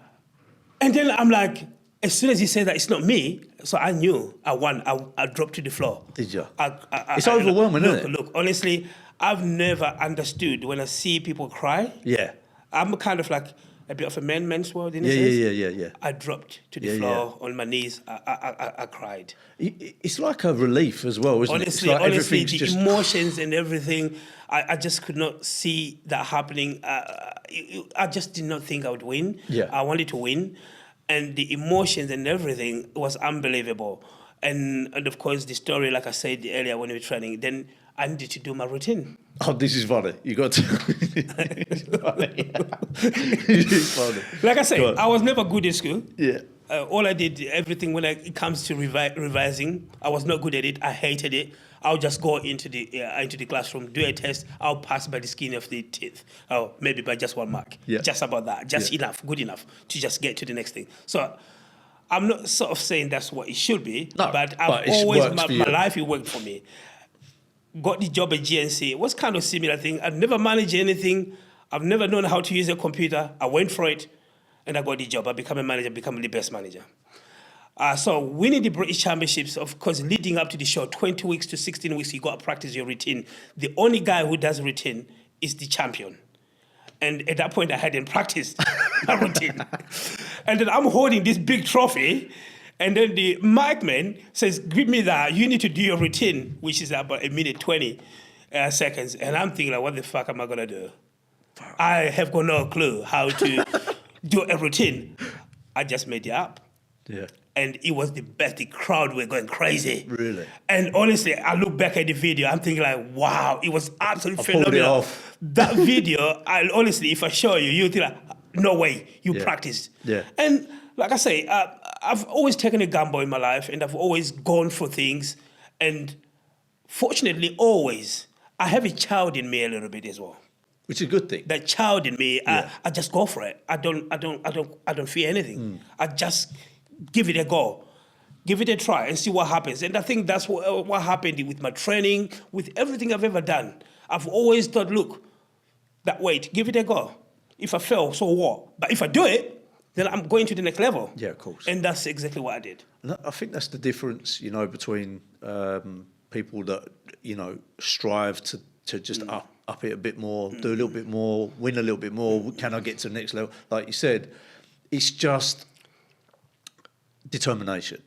And then I'm like, as soon as he said that it's not me, so I knew I won. I dropped to the floor. Did you? It's overwhelming, isn't it? Look, honestly, I've never understood when I see people cry. Yeah. I'm kind of like a bit of a man's world in a sense. Yeah. I dropped to the floor on my knees. I cried. It's like a relief as well, isn't it? It's like Honestly, everything's the just emotions and everything, I just could not see that happening. I just did not think I would win. Yeah. I wanted to win. And the emotions and everything was unbelievable. And of course, the story, like I said earlier when we were training, then I needed to do my routine. Oh, this is funny. You got to. It's funny. It's funny. Like I said, I was never good in school. Yeah. All I did, everything when it comes to revising, I was not good at it. I hated it. I'll just go into the classroom, do a test. I'll pass by the skin of the teeth. Oh, maybe by just 1 mark. Yeah. Just about that. Just enough, good enough to just get to the next thing. So I'm not sort of saying that's what it should be, No, but I've always, my life, it worked for me. Got the job at GNC. It was kind of similar thing. I've never managed anything. I've never known how to use a computer. I went for it, and I got the job. I became a manager, become the best manager. So winning the British Championships, of course, leading up to the show, 20 weeks to 16 weeks, you got to practice your routine. The only guy who does routine is the champion. And at that point, I hadn't practiced my routine. And then I'm holding this big trophy, And then the mic man says, give me that. You need to do your routine, which is about 1:20 seconds. And I'm thinking, like, what the fuck am I going to do? I have got no clue how to do a routine. I just made it up. Yeah. And it was the best. The crowd were going crazy. Really? And honestly, I look back at the video, I'm thinking like, wow, it was absolutely pulled it phenomenal. off. That video, honestly, if I show you, you think like, no way, you practiced. Yeah. And like I say, I've always taken a gamble in my life, and I've always gone for things. And fortunately, always, I have a child in me a little bit as well. Which is a good thing. That child in me, I just go for it. I don't fear anything. I just give it a go, give it a try, and see what happens. And I think that's what happened with my training, with everything I've ever done. I've always thought, look, wait, give it a go. If I fail, so what? But if I do it, then I'm going to the next level. Yeah, of course. And that's exactly what I did. And I think that's the difference, you know, between people that, you know, strive to just up it a bit more, do a little bit more, win a little bit more. Can I get to the next level? Like you said, it's just determination.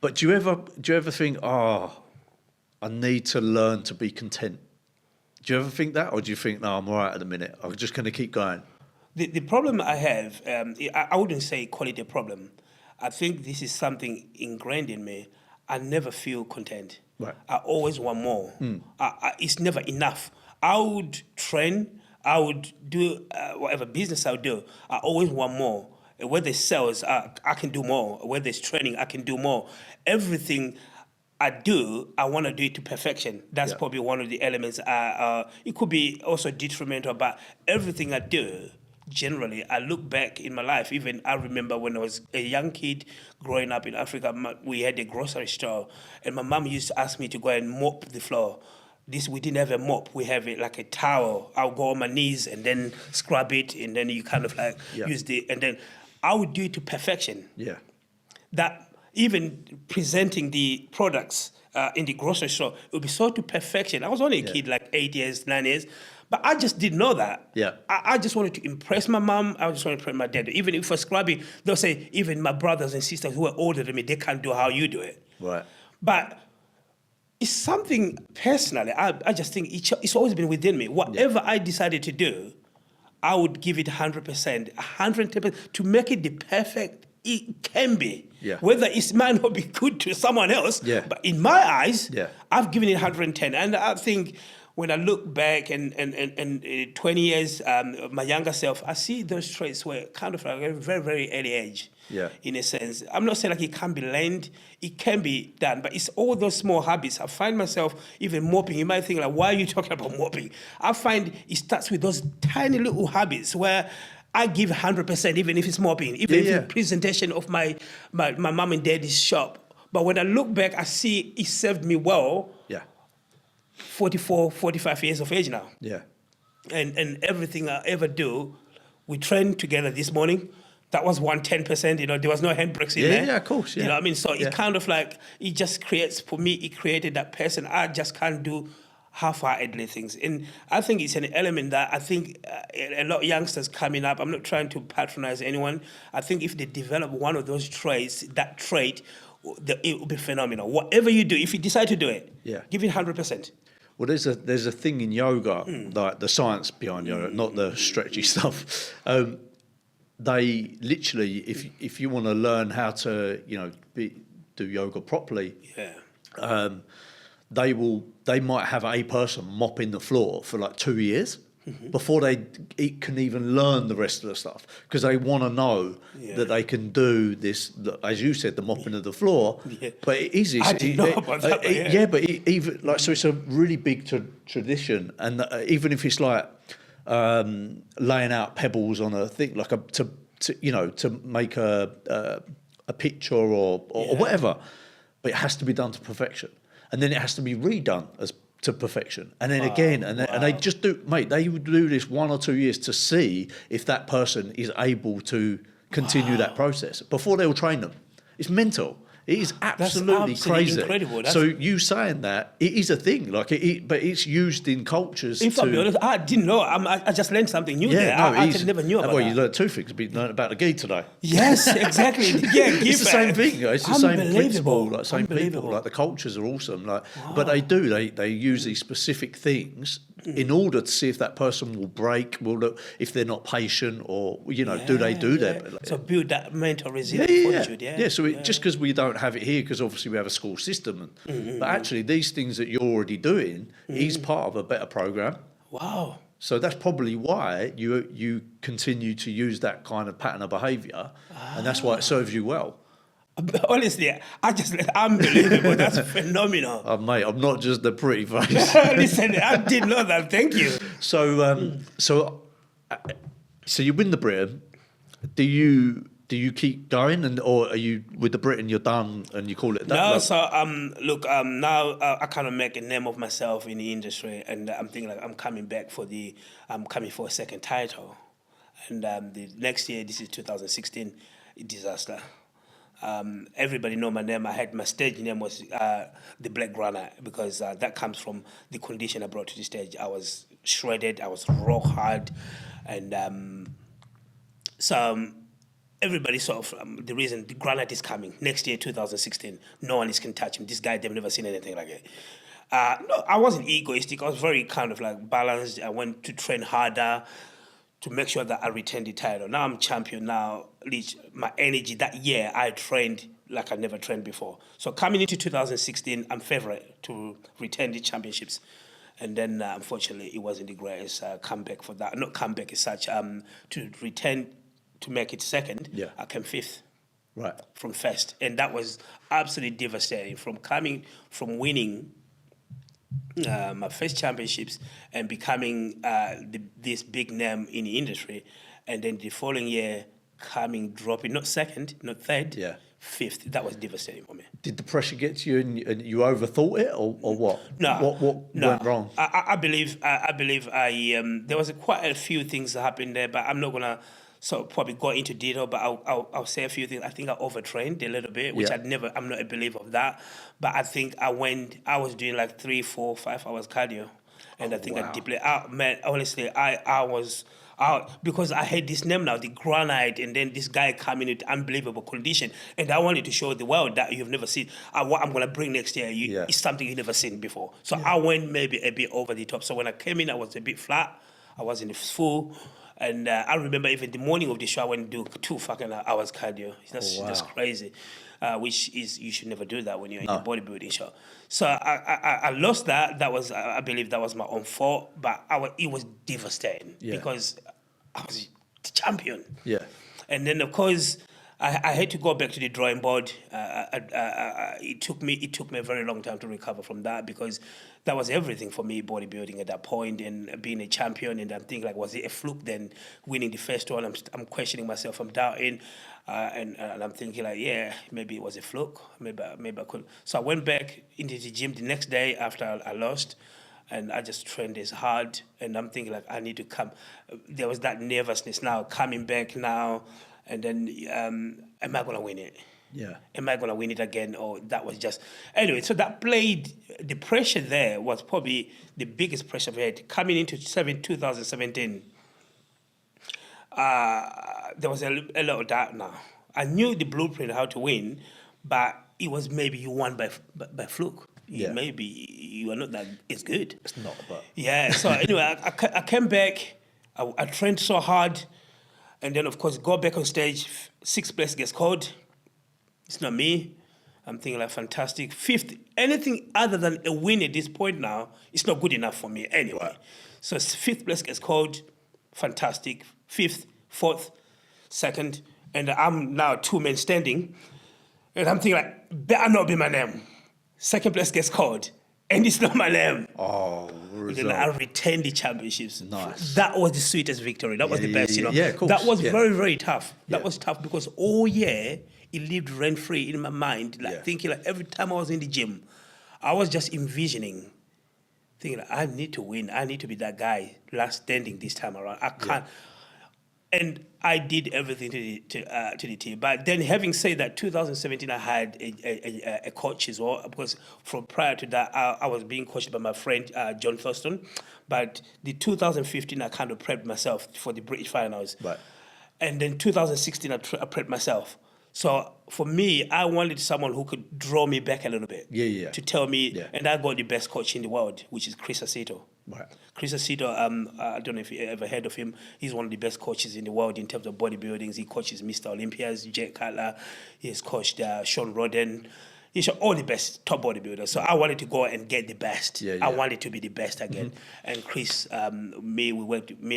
But do you ever think, I need to learn to be content? Do you ever think that, or do you think, no, I'm all right at the minute, I'm just going to keep going? The problem I have, I wouldn't say call it a problem. I think this is something ingrained in me. I never feel content. Right. I always want more. It's never enough. I would train, I would do whatever business I would do. I always want more. Whether it's sales, I can do more. Whether it's training, I can do more. Everything I do, I want to do it to perfection. That's probably one of the elements. It could be also detrimental, but everything I do, generally, I look back in my life. Even I remember when I was a young kid growing up in Africa, we had a grocery store, and my mom used to ask me to go and mop the floor. We didn't have a mop. We have it like a towel. I'll go on my knees and then scrub it, and then you kind of like use and then I would do it to perfection. Yeah. That even presenting the products in the grocery store, it would be so to perfection. I was only a kid, like 8 years, 9 years, but I just didn't know that. Yeah. I just wanted to impress my mom. I just wanted to impress my dad. Even if for scrubbing, they'll say, even my brothers and sisters who are older than me, they can't do how you do it. Right. But it's something personally, I just think it's always been within me. Whatever I decided to do, I would give it 100%, 110% to make it the perfect it can be. Yeah. Whether it might not be good to someone else, but in my eyes, I've given it 110. And I think when I look back and 20 years, my younger self, I see those traits were kind of like a very, very early age. Yeah. In a sense. I'm not saying like it can't be learned, it can be done, but it's all those small habits. I find myself even mopping. You might think like, why are you talking about mopping? I find it starts with those tiny little habits where I give 100%, even if it's mopping, even if it's presentation of my mom and daddy's shop. But when I look back, I see it served me well. Yeah. 44, 45 years of age now. Yeah. And everything I ever do, we trained together this morning. That was 110%, you know, there was no handbrakes in there. Yeah, of course, You know what I mean? So it kind of like, it just creates, for me, it created that person. I just can't do half-heartedly things. And I think it's an element that I think a lot of youngsters coming up, I'm not trying to patronize anyone. I think if they develop one of those traits, that trait, it will be phenomenal. Whatever you do, if you decide to do it, give it 100%. Well, there's a thing in yoga, like the science behind yoga, not the stretchy stuff. They literally, if you want to learn how to, you know, do yoga properly, they might have a person mopping the floor for like 2 years before they can even learn the rest of the stuff, because they want to know that they can do this, as you said, the mopping of the floor. But it is. I didn't know about that. But even like, so it's a really big tradition, and even if it's like laying out pebbles on a thing, like to make a picture or whatever, but it has to be done to perfection, and then it has to be redone to perfection, and then again, and they just do, mate. They would do this 1 or 2 years to see if that person is able to continue that process before they will train them. It's mental. It is absolutely crazy. Incredible. So you saying that, it is a thing, like but it's used in cultures. If I'm honest, I didn't know. I just learned something new there. I never knew about that. Well, you learned two things. You learned about the gi today. Yes, exactly. Yeah, it's the same thing. It's the same principle. Like same people. Like the cultures are awesome. Like, but they use these specific things in order to see if that person will break, if they're not patient, or do they do that? So build that mental resilience. So just because we don't have it here, because obviously we have a school system, but actually these things that you're already doing is part of a better program. Wow. So that's probably why you continue to use that kind of pattern of behaviour, and that's why it serves you well. Honestly, unbelievable. That's phenomenal. Mate, I'm not just the pretty face. Listen, I didn't know that. Thank you. So you win the Britain. Do you keep going, or are you with the Britain? You're done, and you call it that? No. So now I kind of make a name of myself in the industry, and I'm thinking like I'm coming for a second title, and the next year, this is 2016, disaster. Everybody know my name. My stage name was the Black Granite, because that comes from the condition I brought to the stage. I was shredded, I was rock hard, and everybody sort of, the reason the Granite is coming next year, 2016, no one can touch him. This guy, they've never seen anything like it. No, I wasn't egoistic. I was very kind of like balanced. I went to train harder to make sure that I retained the title. Now I'm champion. Now, my energy that year, I trained like I never trained before. So coming into 2016, I'm favorite to retain the championships. And then, unfortunately, it wasn't the greatest comeback for that. Not comeback as such. To retain, to make it second, I came fifth. Right. From first. And that was absolutely devastating. From winning my first championships and becoming this big name in the industry, and then the following year dropping, not second, not third, fifth. That was devastating for me. Did the pressure get to you and you overthought it, or what? No. What went wrong? I believe there was quite a few things that happened there, but I'm not gonna probably go into detail, but I'll say a few things. I think I overtrained a little bit, which I'm not a believer of that. But I think I was doing like 3, 4, 5 hours cardio. And I think I deeply, man, honestly, I was out because I had this name now, the Granite, and then this guy coming in unbelievable condition. And I wanted to show the world that you've never seen. What I'm going to bring next year is something you've never seen before. So I went maybe a bit over the top. So when I came in, I was a bit flat. I wasn't full. And I remember even the morning of the show, I went to do 2 fucking hours cardio. That's crazy, which is, you should never do that when you're in a bodybuilding show. So I lost that. I believe that was my own fault, but it was devastating because I was the champion. Yeah. And then, of course, I had to go back to the drawing board. It took me a very long time to recover from that, because that was everything for me, bodybuilding at that point, and being a champion. And I'm thinking, like, was it a fluke then winning the first one? I'm questioning myself. I'm doubting, and I'm thinking, like, yeah, maybe it was a fluke. Maybe I could. So I went back into the gym the next day after I lost, and I just trained as hard. And I'm thinking, like, I need to come. There was that nervousness now coming back now. And then, am I going to win it? Yeah. Am I going to win it again? Or that was just... Anyway, so that played... The pressure there was probably the biggest pressure I've had. Coming into 2017, there was a lot of doubt now. I knew the blueprint how to win, but it was maybe you won by fluke. Yeah. Maybe you are not that... It's good. It's not, but... Yeah, so anyway, I came back. I trained so hard. And then, of course, go back on stage, 6th place gets called. It's not me. I'm thinking, like, fantastic. 5th, anything other than a win at this point now, it's not good enough for me anyway. Right. So 5th place gets called, fantastic. 5th, 4th, 2nd, and I'm now 2 men standing. And I'm thinking, like, better not be my name. 2nd place gets called, and it's not my name. Oh, and then I retained the championships. Nice. That was the sweetest victory. That was the best, you know. Yeah, of course. That was very, very tough. That was tough because all year it lived rent-free in my mind. Like thinking, like, every time I was in the gym, I was just envisioning, thinking, like, I need to win. I need to be that guy last standing this time around. I can't. and I did everything to the team. But then, having said that, 2017 I had a coach as well, because from prior to that I was being coached by my friend John Thurston. But the 2015 I kind of prepped myself for the British finals, Right. and then 2016 I prepped myself. So for me, I wanted someone who could draw me back a little bit. Yeah. To tell me, Yeah. and I got the best coach in the world, which is Chris Aceto. Right. Chris Aceto, I don't know if you ever heard of him. He's one of the best coaches in the world in terms of bodybuilding. He coaches Mr. Olympias, Jake Cutler. He has coached Sean Roden. He's all the best top bodybuilders. So I wanted to go and get the best. Yeah. I wanted to be the best again. And Chris, me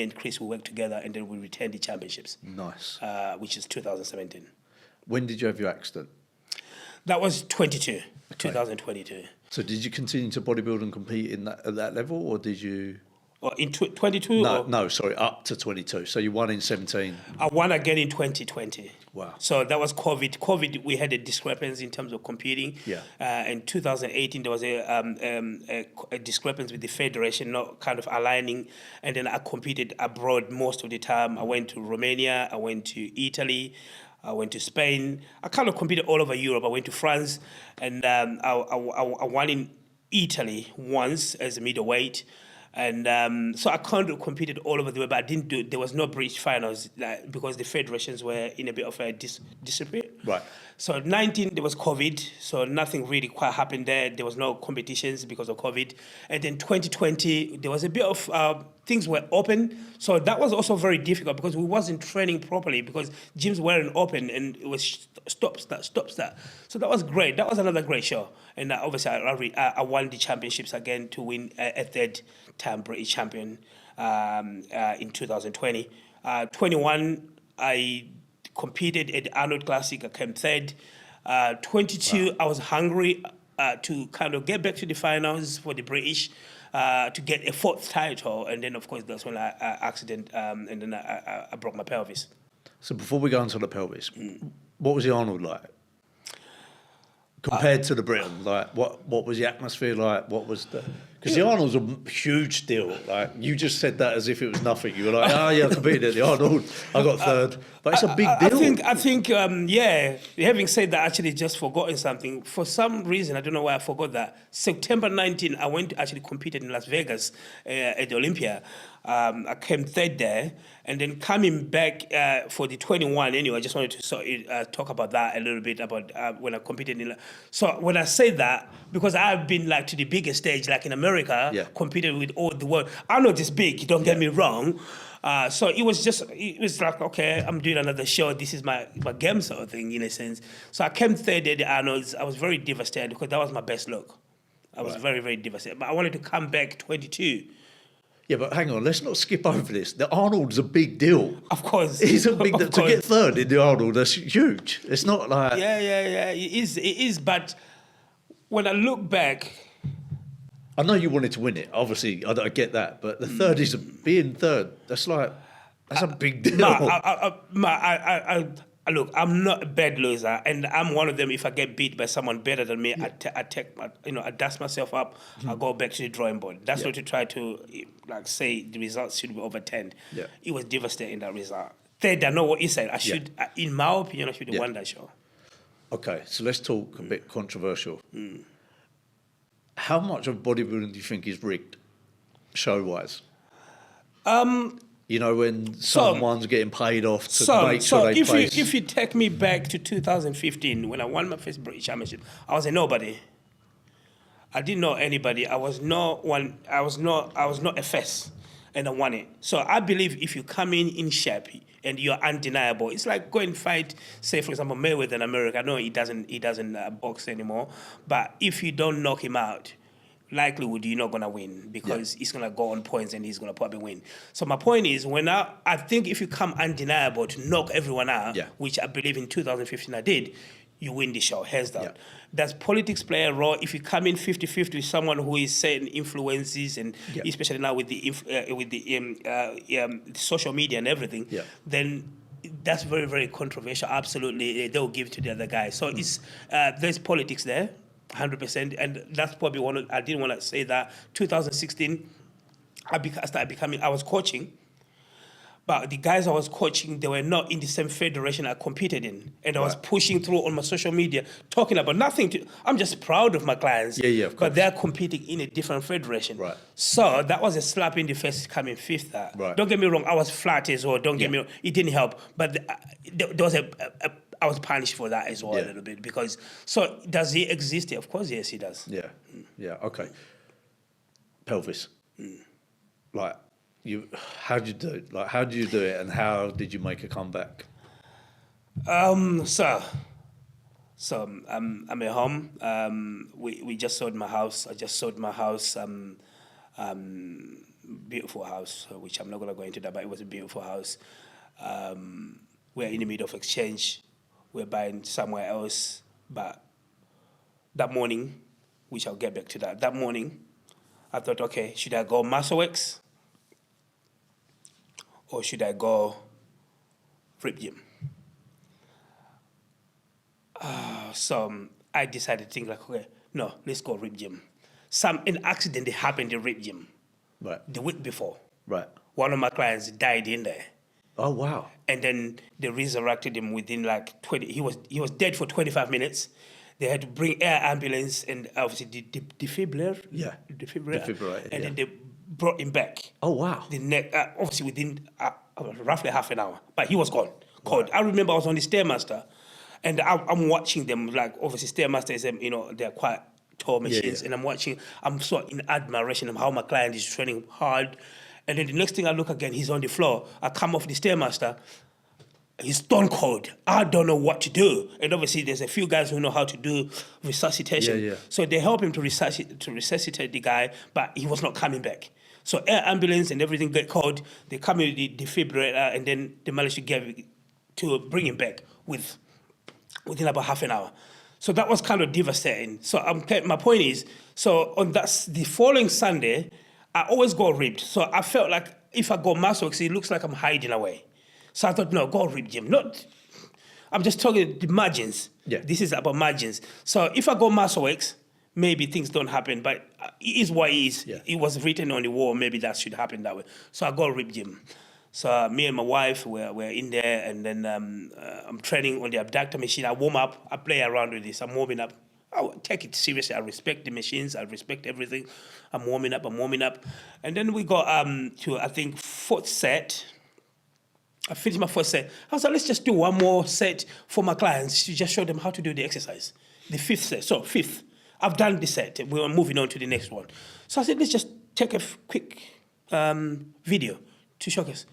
and Chris, we worked together, and then we retained the championships. Nice. Which is 2017. When did you have your accident? That was 2022. So did you continue to bodybuild and compete at that level, or did you? Or in 22? No, sorry, up to 22. So you won in 17. I won again in 2020. Wow. So that was COVID. COVID, we had a discrepancy in terms of competing. Yeah. In 2018, there was a discrepancy with the federation not kind of aligning. And then I competed abroad most of the time. I went to Romania. I went to Italy. I went to Spain. I kind of competed all over Europe. I went to France, and I won in Italy once as a middleweight. And so I kind of competed all over the way, but I didn't do. There was no British finals because the federations were in a bit of a disrepair. Right. So 19 there was COVID, so nothing really quite happened there. There was no competitions because of COVID, and then 2020 there was a bit of things were open, so that was also very difficult because we wasn't training properly because gyms weren't open and it was stop start. So that was great. That was another great show, and obviously I won the championships again to win a third time British champion in 2020. 21 I competed at the Arnold Classic. I came third. 22, wow. I was hungry to kind of get back to the finals for the British, to get a fourth title. And then, of course, that's when I accident, and then I broke my pelvis. So before we go into the pelvis, what was the Arnold like? Compared to the Britain, like what was the atmosphere like? What was the... Because the Arnold's a huge deal. Like, you just said that as if it was nothing. You were like, oh, yeah, I competed at the Arnold. I got third. But it's a big deal. I think, yeah, having said that, actually just forgotten something. For some reason, I don't know why I forgot that. September 19, I went to actually competed in Las Vegas at the Olympia. I came third there. And then coming back for the 21, anyway, I just wanted to talk about that a little bit, about when I competed in... So when I say that, because I've been like to the biggest stage, like in America, competed with all the world. I know it's big, don't get me wrong. So it was like, okay, I'm doing another show. This is my game sort of thing, in a sense. So I came third at the Arnold's. I was very devastated because that was my best look. I was very, very devastated. But I wanted to come back 22. Yeah, but hang on, let's not skip over this. The Arnold's a big deal. Of course. It's a big deal. To get third in the Arnold, that's huge. It's not like... Yeah. It is. But when I look back... I know you wanted to win it, obviously, I get that. But the third is... Being third, that's a big deal. Look, I'm not a bad loser, and I'm one of them. If I get beat by someone better than me, I dust myself up. I go back to the drawing board. That's not to try to say the results should be overturned. Yeah. It was devastating, that result. Third, I know what you said. I should, in my opinion, I should have won that show. Okay, so let's talk a bit controversial. How much of bodybuilding do you think is rigged, show-wise? You know, when someone's getting paid off to make sure they place... If you take me back to 2015, when I won my first British Championship, I was a nobody. I didn't know anybody. I was not a face, and I won it. So I believe if you come in shape and you're undeniable, it's like go and fight, say for example Mayweather in America. I know he doesn't box anymore, but if you don't knock him out, likelihood you're not going to win because he's going to go on points and he's going to probably win. So my point is, when I think if you come undeniable to knock everyone out, which I believe in 2015 I did, you win the show, hands down. Does politics play a role? If you come in 50-50 with someone who is saying influences, and especially now with the social media and everything, then that's very, very controversial. Absolutely, they'll give it to the other guy. So it's there's politics there. 100%, and that's probably I didn't want to say that. 2016, I started becoming. I was coaching, But the guys I was coaching, they were not in the same federation I competed in. And I was pushing through on my social media, talking about nothing. I'm just proud of my clients. Yeah, of course. But they're competing in a different federation. Right. So that was a slap in the face coming fifth. Right. Don't get me wrong, I was flat as well. Don't get me wrong, it didn't help. But there was I was punished for that as well a little bit. Because, so does he exist? Of course, yes, he does. Yeah, yeah, okay. Pelvis. Like, how did you do it? Like, how did you do it, and how did you make a comeback? So I'm at home. We just sold my house. I just sold my house. Beautiful house, which I'm not gonna go into that, but it was a beautiful house. We're in the middle of exchange. We're buying somewhere else, but that morning, which I'll get back to that. That morning, I thought, okay, should I go muscle X? Or should I go rip gym? So I decided to think like, okay, no, let's go rip gym. An accident happened in rip gym the week before. Right. One of my clients died in there. Oh, wow. And then they resurrected him within like 20, he was dead for 25 minutes. They had to bring air ambulance and obviously the defibrillator. Yeah. Defibrillator. And then they brought him back. Oh, wow. The neck, obviously within roughly half an hour, but he was gone. Cold. I remember I was on the Stairmaster, and I'm watching them. Like obviously Stairmaster is, they're quite tall machines, and I'm watching. I'm so in admiration of how my client is training hard, and then the next thing I look again, he's on the floor. I come off the Stairmaster. He's stone cold. I don't know what to do. And obviously, there's a few guys who know how to do resuscitation. Yeah. So they help him to resuscitate the guy, but he was not coming back. So air ambulance and everything get called. They come in with the defibrillator, and then they managed to bring him back within about half an hour. So that was kind of devastating. So my point is, so on the following Sunday, I always go ripped. So I felt like if I go muscle, it looks like I'm hiding away. So I thought, no, go rip gym. I'm just talking the margins. Yeah. This is about margins. So if I go muscle X, maybe things don't happen, but it is what it is. Yeah. It was written on the wall, maybe that should happen that way. So I go rip gym. So me and my wife, we're in there, and then I'm training on the abductor machine. I warm up, I play around with this, I'm warming up. I take it seriously, I respect the machines, I respect everything. I'm warming up. And then we got to, I think, fourth set. I finished my first set. I was like, let's just do one more set for my clients to just show them how to do the exercise. The fifth set. So fifth. I've done the set. We're moving on to the next one. So I said, let's just take a quick video to showcase.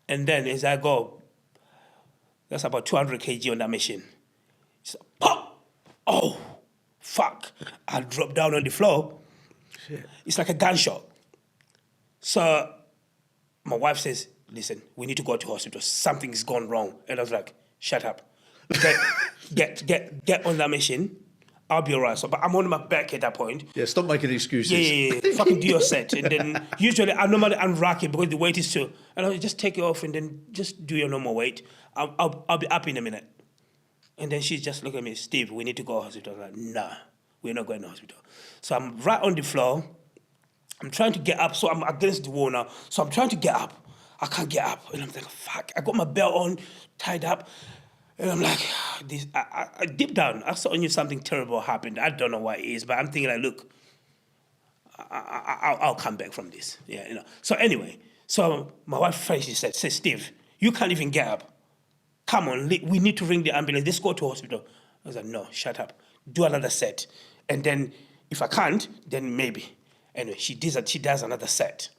And then as I go, that's about 200 kg on that machine. It's like, pop! Oh, fuck. I dropped down on the floor. Shit. It's like a gunshot. So my wife says, listen, we need to go to hospital. Something's gone wrong. And I was like, shut up. Get on that machine. I'll be all right. So, but I'm on my back at that point. Yeah, stop making excuses. Yeah. Fucking do your set. And then usually I normally unrack it because the weight is too. And I'll just take it off and then just do your normal weight. I'll be up in a minute. And then she's just looking at me, Steve, we need to go to hospital. I'm like, nah, we're not going to hospital. So I'm right on the floor. I'm trying to get up. So I'm against the wall now. So I'm trying to get up. I can't get up. And I'm thinking, fuck, I got my belt on, tied up. And I'm like, I deep down, I saw knew something terrible happened. I don't know what it is, but I'm thinking like, look, I'll come back from this. Yeah, So anyway, so my wife finally said, Steve, you can't even get up. Come on, we need to ring the ambulance. Let's go to hospital. I was like, no, shut up. Do another set. And then if I can't, then maybe. Anyway, she does another set.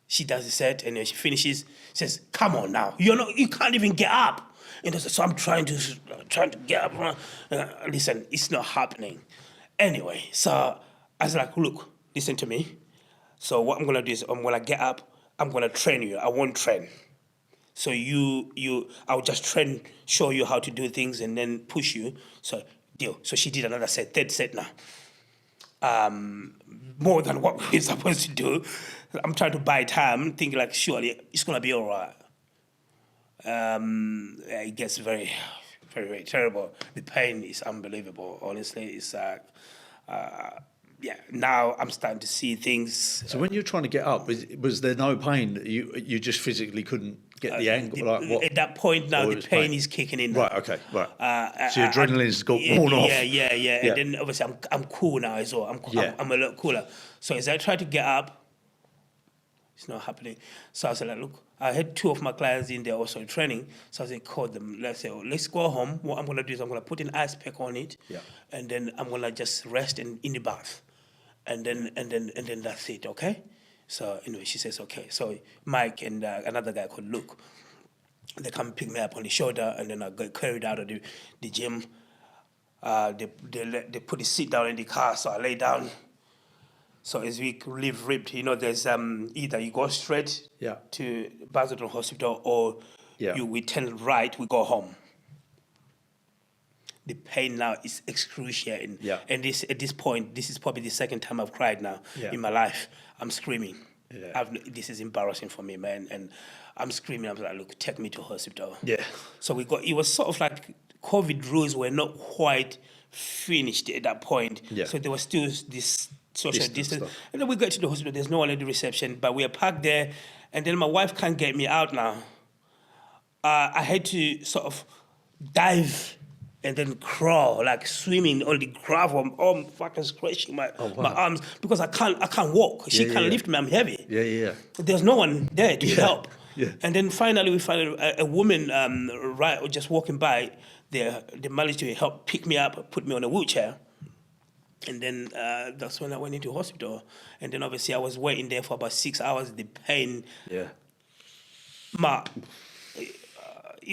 She does the set, and then she finishes, says, come on now. You can't even get up. And so I'm trying to get up. Listen, it's not happening. Anyway, so I was like, look, listen to me. So what I'm going to do is I'm going to get up. I'm going to train you. I won't train. So I'll just train, show you how to do things and then push you. So deal. So she did another set, third set now. More than what we're supposed to do. I'm trying to buy time, thinking like, surely it's going to be all right. It gets very, very, very terrible. The pain is unbelievable. Honestly, it's like, yeah, now I'm starting to see things. So when you're trying to get up, was there no pain? You just physically couldn't get the angle? Like what? At that point now, Or the was pain is kicking in. Right, okay, right. So your adrenaline's got worn off. Yeah. Yeah. And then obviously I'm cool now as well. I'm a lot cooler. So as I try to get up, it's not happening. So I said, like, look, I had 2 of my clients in there also training. So I said, call them. Let's say, let's go home. What I'm gonna do is I'm gonna put an ice pack on it, and then I'm gonna just rest in the bath, and then that's it, okay? So anyway, she says okay. So Mike and another guy called Luke, they come pick me up on the shoulder, and then I got carried out of the gym. They put the seat down in the car, so I lay down. So as we leave RIPT, there's either you go straight to Basildon Hospital or we turn right, we go home. The pain now is excruciating. Yeah. And at this point, this is probably the second time I've cried now in my life. I'm screaming. Yeah. This is embarrassing for me, man. And I'm screaming. I'm like, look, take me to hospital. Yeah. So it was sort of like COVID rules were not quite finished at that point. Yeah. So there was still this social distance. Stuff. And then we get to the hospital, there's no one at the reception, but we are parked there, and then my wife can't get me out now. I had to sort of dive and then crawl, like swimming on the gravel. I'm fucking scratching my arms because I can't walk. She can't lift me, I'm heavy. Yeah. There's no one there to help. Yeah. And then finally we find a woman just walking by. They managed to help pick me up, put me on a wheelchair. And then that's when I went into hospital. And then obviously I was waiting there for about 6 hours. The pain, it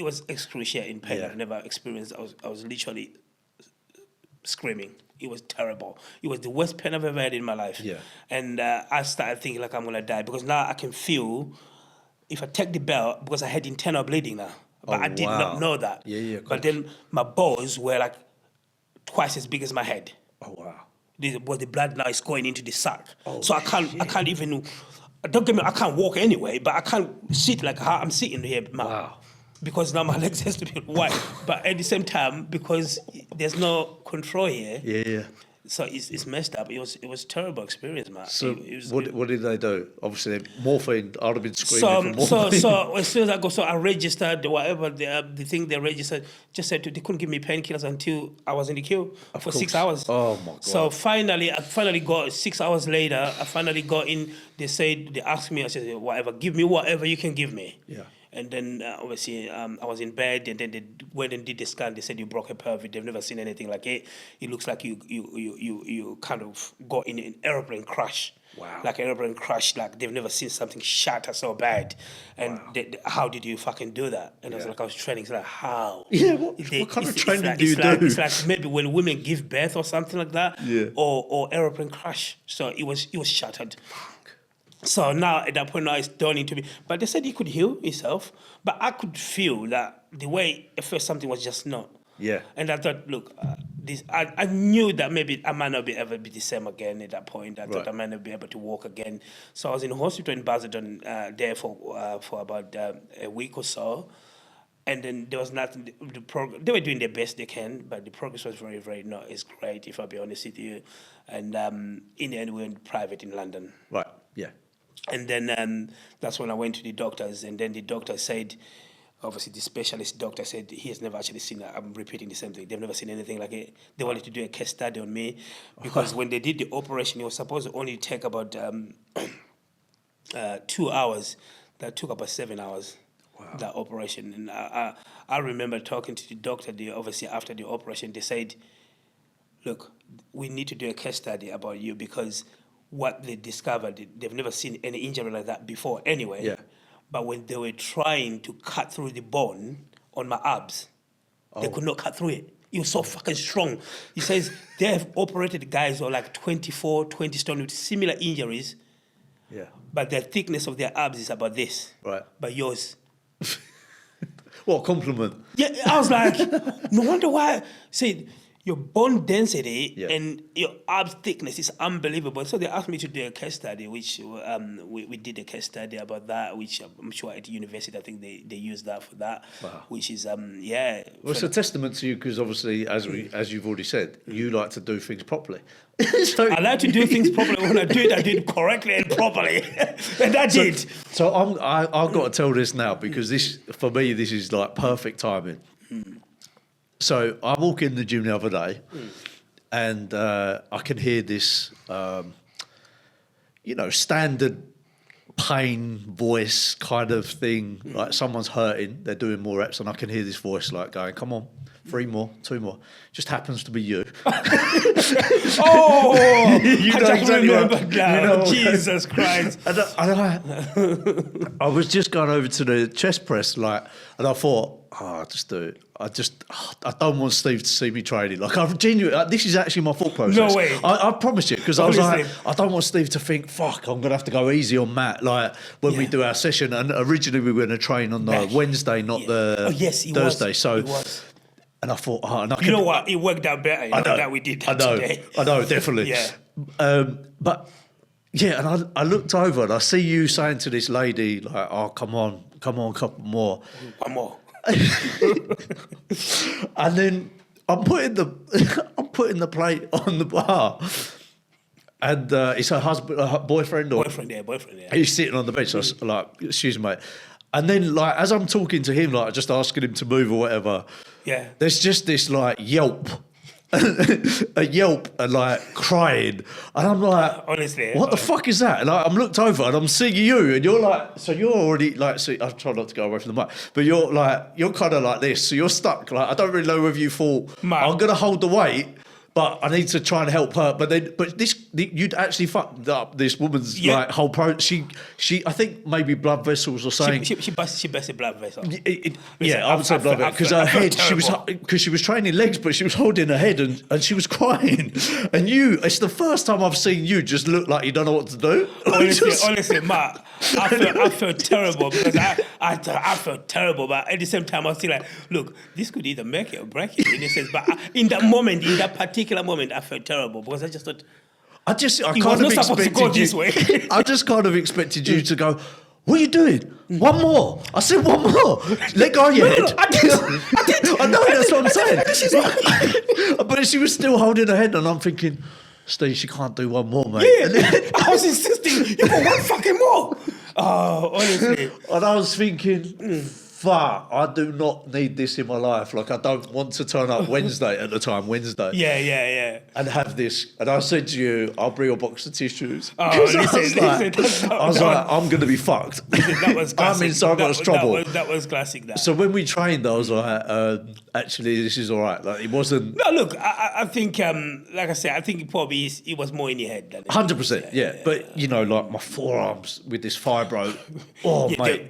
was excruciating pain. I've never experienced. I was literally screaming. It was terrible. It was the worst pain I've ever had in my life. Yeah. And I started thinking like I'm gonna die because now I can feel if I take the belt, because I had internal bleeding now. But I did not know that. Yeah. But then my balls were like twice as big as my head. Oh wow! The blood now is going into the sack, so I can't even. Don't get me. I can't walk anyway, but I can't sit like how I'm sitting here now. Wow! Because now my legs has to be wide, but at the same time, because there's no control here. Yeah. So it's messed up. It was a terrible experience, man. So what did they do? Obviously, morphine. I'd have been screaming for morphine. So as soon as I go, I registered whatever the thing they registered. Just said they couldn't give me painkillers until I was in the queue for 6 hours. Oh my God! So I finally got 6 hours later. I finally got in. They asked me. I said, whatever, give me whatever you can give me. Yeah. And then obviously I was in bed, and then they went and did the scan. They said you broke a pelvis. They've never seen anything like it. It looks like you kind of got in an airplane crash. Wow. Like an airplane crash. Like they've never seen something shatter so bad. And how did you fucking do that? And I was training. It's like, how? Yeah. What kind of training do you do? It's like maybe when women give birth or something like that. Yeah. Or airplane crash. So it was shattered. So now at that point now it's dawning to me. But they said he could heal himself. But I could feel that the way at first something was just not. Yeah. And I thought, look, I knew that maybe I might not ever be the same again at that point. I thought I might not be able to walk again. So I was in hospital in Basildon there for about a week or so. And then there was nothing. They were doing their best they can, but the progress was very, very not as great, if I'll be honest with you. And in the end, we went private in London. Right. Yeah. And then that's when I went to the doctors, and then the doctor said, obviously the specialist doctor said he has never actually seen that. I'm repeating the same thing. They've never seen anything like it. They wanted to do a case study on me because when they did the operation, it was supposed to only take about 2 hours. That took about 7 hours. Wow. That operation. And I remember talking to the doctor. Obviously after the operation, they said, look, we need to do a case study about you because what they discovered, they've never seen any injury like that before anyway. Yeah. But when they were trying to cut through the bone on my abs, they could not cut through it. It was so fucking strong. He says they have operated guys who are like 24, 20 stone with similar injuries. Yeah. But the thickness of their abs is about this. Right. But yours. What a compliment. Yeah, I was like, no wonder why. See, your bone density Yeah. and your abs thickness is unbelievable. So they asked me to do a case study, which we did a case study about that, which I'm sure at the university, I think they use that for that, Wow. which is, Well, it's a testament to you because obviously, as you've already said, you like to do things properly. So, I like to do things properly. When I do it correctly and properly. And I did. So I've got to tell this now because this, for me, this is like perfect timing. So I walk in the gym the other day, and I can hear this, standard pain voice kind of thing. Like someone's hurting, they're doing more reps, and I can hear this voice like going, "Come on, 3 more, 2 more." Just happens to be you. Oh, You I know just exactly remember what- now. you know what- Jesus Christ. And I was just going over to the chest press, and I thought, I'll just do it. I don't want Steve to see me training. Like, I've genuinely, this is actually my thought process. No way. I promise you, because I was like, Honestly. I don't want Steve to think, fuck, I'm going to have to go easy on Matt, like, when we do our session. And originally we were going to train on the Back. Wednesday, not the Thursday. So, He was. and I thought, and I You know what? It worked out better that we did that today. I know, definitely. Yeah. But yeah, and I looked over and I see you saying to this lady, like, "Oh, come on, a couple more." One more. And then I'm putting the plate on the bar, and it's her husband, her boyfriend, or Boyfriend, yeah. he's sitting on the bench. So I was like, "Excuse me, mate." And then, like, as I'm talking to him, like, just asking him to move or whatever, Yeah. there's just this like yelp, a yelp, and like crying, and I'm like, Honestly. what the fuck is that? And I'm looked over and I'm seeing you, and you're like, so you're already like, so I try not to go away from the mic, but you're kind of like this, so you're stuck. Like, I don't really know whether you thought Mate. I'm gonna hold the weight, but I need to try and help her. But you'd actually fucked up this woman's like whole She, I think maybe blood vessels or something. She busted blood vessel. Yeah, I would say blood vessel because her head. She was training legs, but she was holding her head and she was crying. And it's the first time I've seen you just look like you don't know what to do. Honestly, Matt, I felt terrible because I felt terrible, but at the same time I was still like, look, this could either make it or break it in a sense. But in that particular moment, I felt terrible because I just thought I he was not supposed to go this way. I just kind of expected you to go, "What are you doing? One more." I said, "One more. Let go of your head." I did. I know, that's what I'm saying. But she was still holding her head, and I'm thinking, Steve, she can't do one more, mate. Yeah, I was insisting, you got one fucking more. Oh, honestly. And I was thinking, fuck, I do not need this in my life. Like, I don't want to turn up Wednesday at the time, Wednesday. Yeah. And have this. And I said to you, I'll bring a box of tissues. Oh, 'Cause listen, I was like, I'm going to be fucked. That was classic. I'm in so much trouble. That was classic. That. So when we trained, I was like, actually, this is all right. Like, it wasn't... No, look, I think, like I said, I think it was more in your head than 100%, yeah. But, like my forearms with this fibro, mate.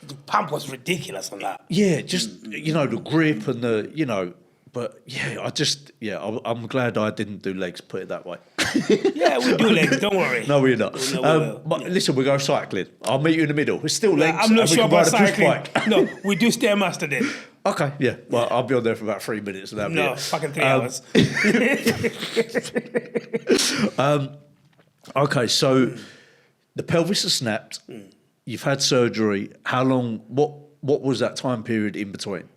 The pump was ridiculous on that. Yeah, just, the grip and but yeah, I'm glad I didn't do legs, put it that way. Yeah, we do legs, don't worry. No, we're not. No, but listen, we go cycling. I'll meet you in the middle. It's still legs. I'm not and we sure can ride about a push cycling. bike. No, we do Stairmaster then. Okay, yeah. Well, I'll be on there for about 3 minutes. And that'll be it. Fucking 3 hours. Okay, so the pelvis has snapped. You've had surgery. How long? What was that time period in between?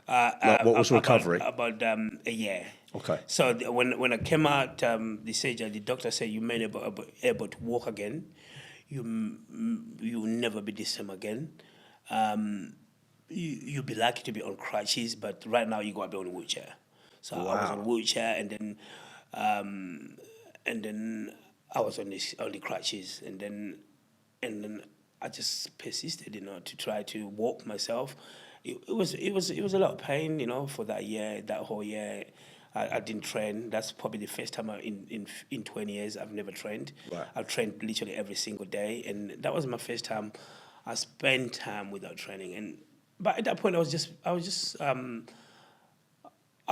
What was recovery? About a year. Okay. So when I came out the surgery, the doctor said you may be able to walk again. You will never be the same again. You'll be lucky to be on crutches, but right now you got to be on a wheelchair. So I was on a wheelchair, and then I was on the crutches, and then I just persisted, to try to walk myself. It was a lot of pain, for that whole year. I didn't train. That's probably the first time in 20 years I've never trained. Right. I've trained literally every single day, and that was my first time I spent time without training. But at that point, I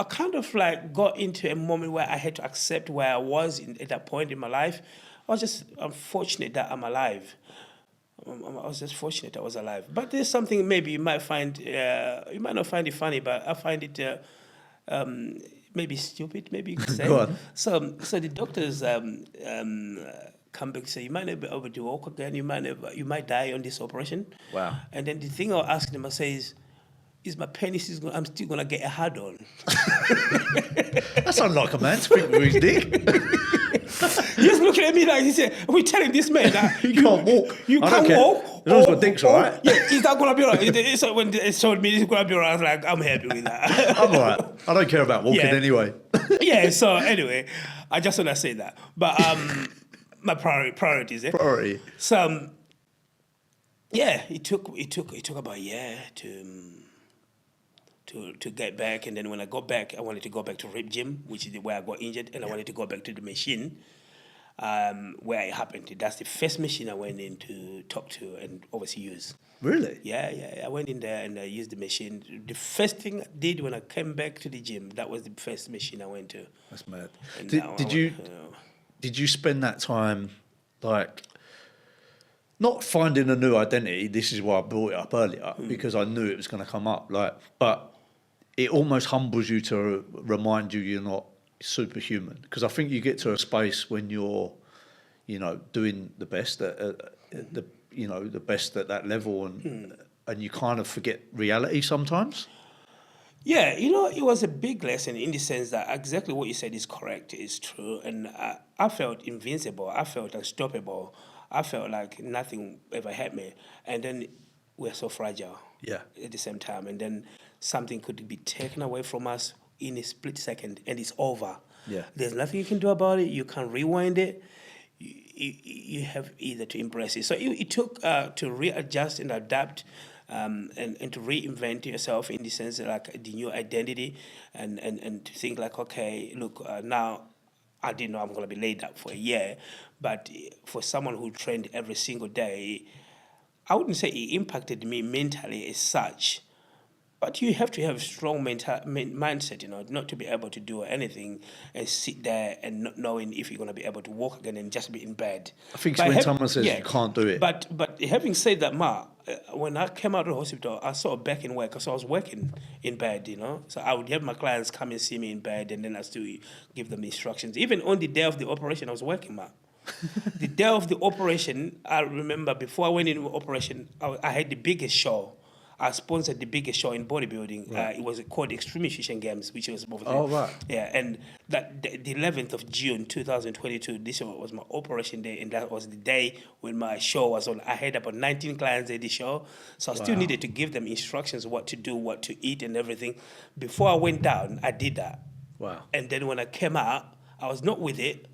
kind of like got into a moment where I had to accept where I was at that point in my life. I'm fortunate that I'm alive. I was just fortunate I was alive. But there's something maybe you might not find it funny, but I find it maybe stupid, maybe you could say. Go on. So the doctors come back and say, you might not be able to walk again, you might die on this operation. Wow. And then the thing I'll ask them, I say is my penis I'm still gonna get a hard on. That sounds like a man speaking with his dick. He's looking at me like he said, we're telling this man that You can't walk. You I can't don't care. walk. As long as my dick's all right. Yeah, is that gonna be all right? So when they told me it's gonna be all right, I was like, I'm happy with that. I'm all right. I don't care about walking Yeah. anyway. Yeah, so anyway, I just wanna say that. But my priorities, eh? Priority. So yeah, it took about a year to get back, and then when I got back, I wanted to go back to rep gym, which is where I got injured, and I wanted to go back to the machine where it happened. That's the first machine I went in to talk to and obviously use. Really? Yeah. I went in there and I used the machine. The first thing I did when I came back to the gym, that was the first machine I went to. That's mad. And Did you spend that time like not finding a new identity? This is why I brought it up earlier because I knew it was going to come up. But it almost humbles you to remind you're not superhuman, because I think you get to a space when you're, doing the best at the best at that level, and you kind of forget reality sometimes. Yeah, it was a big lesson in the sense that exactly what you said is correct, is true. And I felt invincible. I felt unstoppable. I felt like nothing ever hurt me. And then we're so fragile at the same time. And then something could be taken away from us in a split second and it's over. Yeah. There's nothing you can do about it. You can't rewind it. You have either to embrace it. So it took to readjust and adapt and to reinvent yourself in the sense of like the new identity and to think like, okay, look, now I didn't know I'm going to be laid up for a year, but for someone who trained every single day, I wouldn't say it impacted me mentally as such, but you have to have a strong mindset, not to be able to do anything and sit there and not knowing if you're going to be able to walk again and just be in bed. I think when someone says you can't do it. But having said that, when I came out of the hospital, I saw back in work, so I was working in bed, So I would have my clients come and see me in bed, and then I still give them instructions. Even on the day of the operation, I was working, The day of the operation, I remember before I went into operation, I had the biggest show. I sponsored the biggest show in bodybuilding. Right. It was called Extreme Nutrition Games, which was over there. Oh, right. Yeah, and that the 11th of June 2022, this was my operation day, and that was the day when my show was on. I had about 19 clients at the show, so I still needed to give them instructions what to do, what to eat, and everything. Before I went down, I did that. Wow. And then when I came out, I was not with it.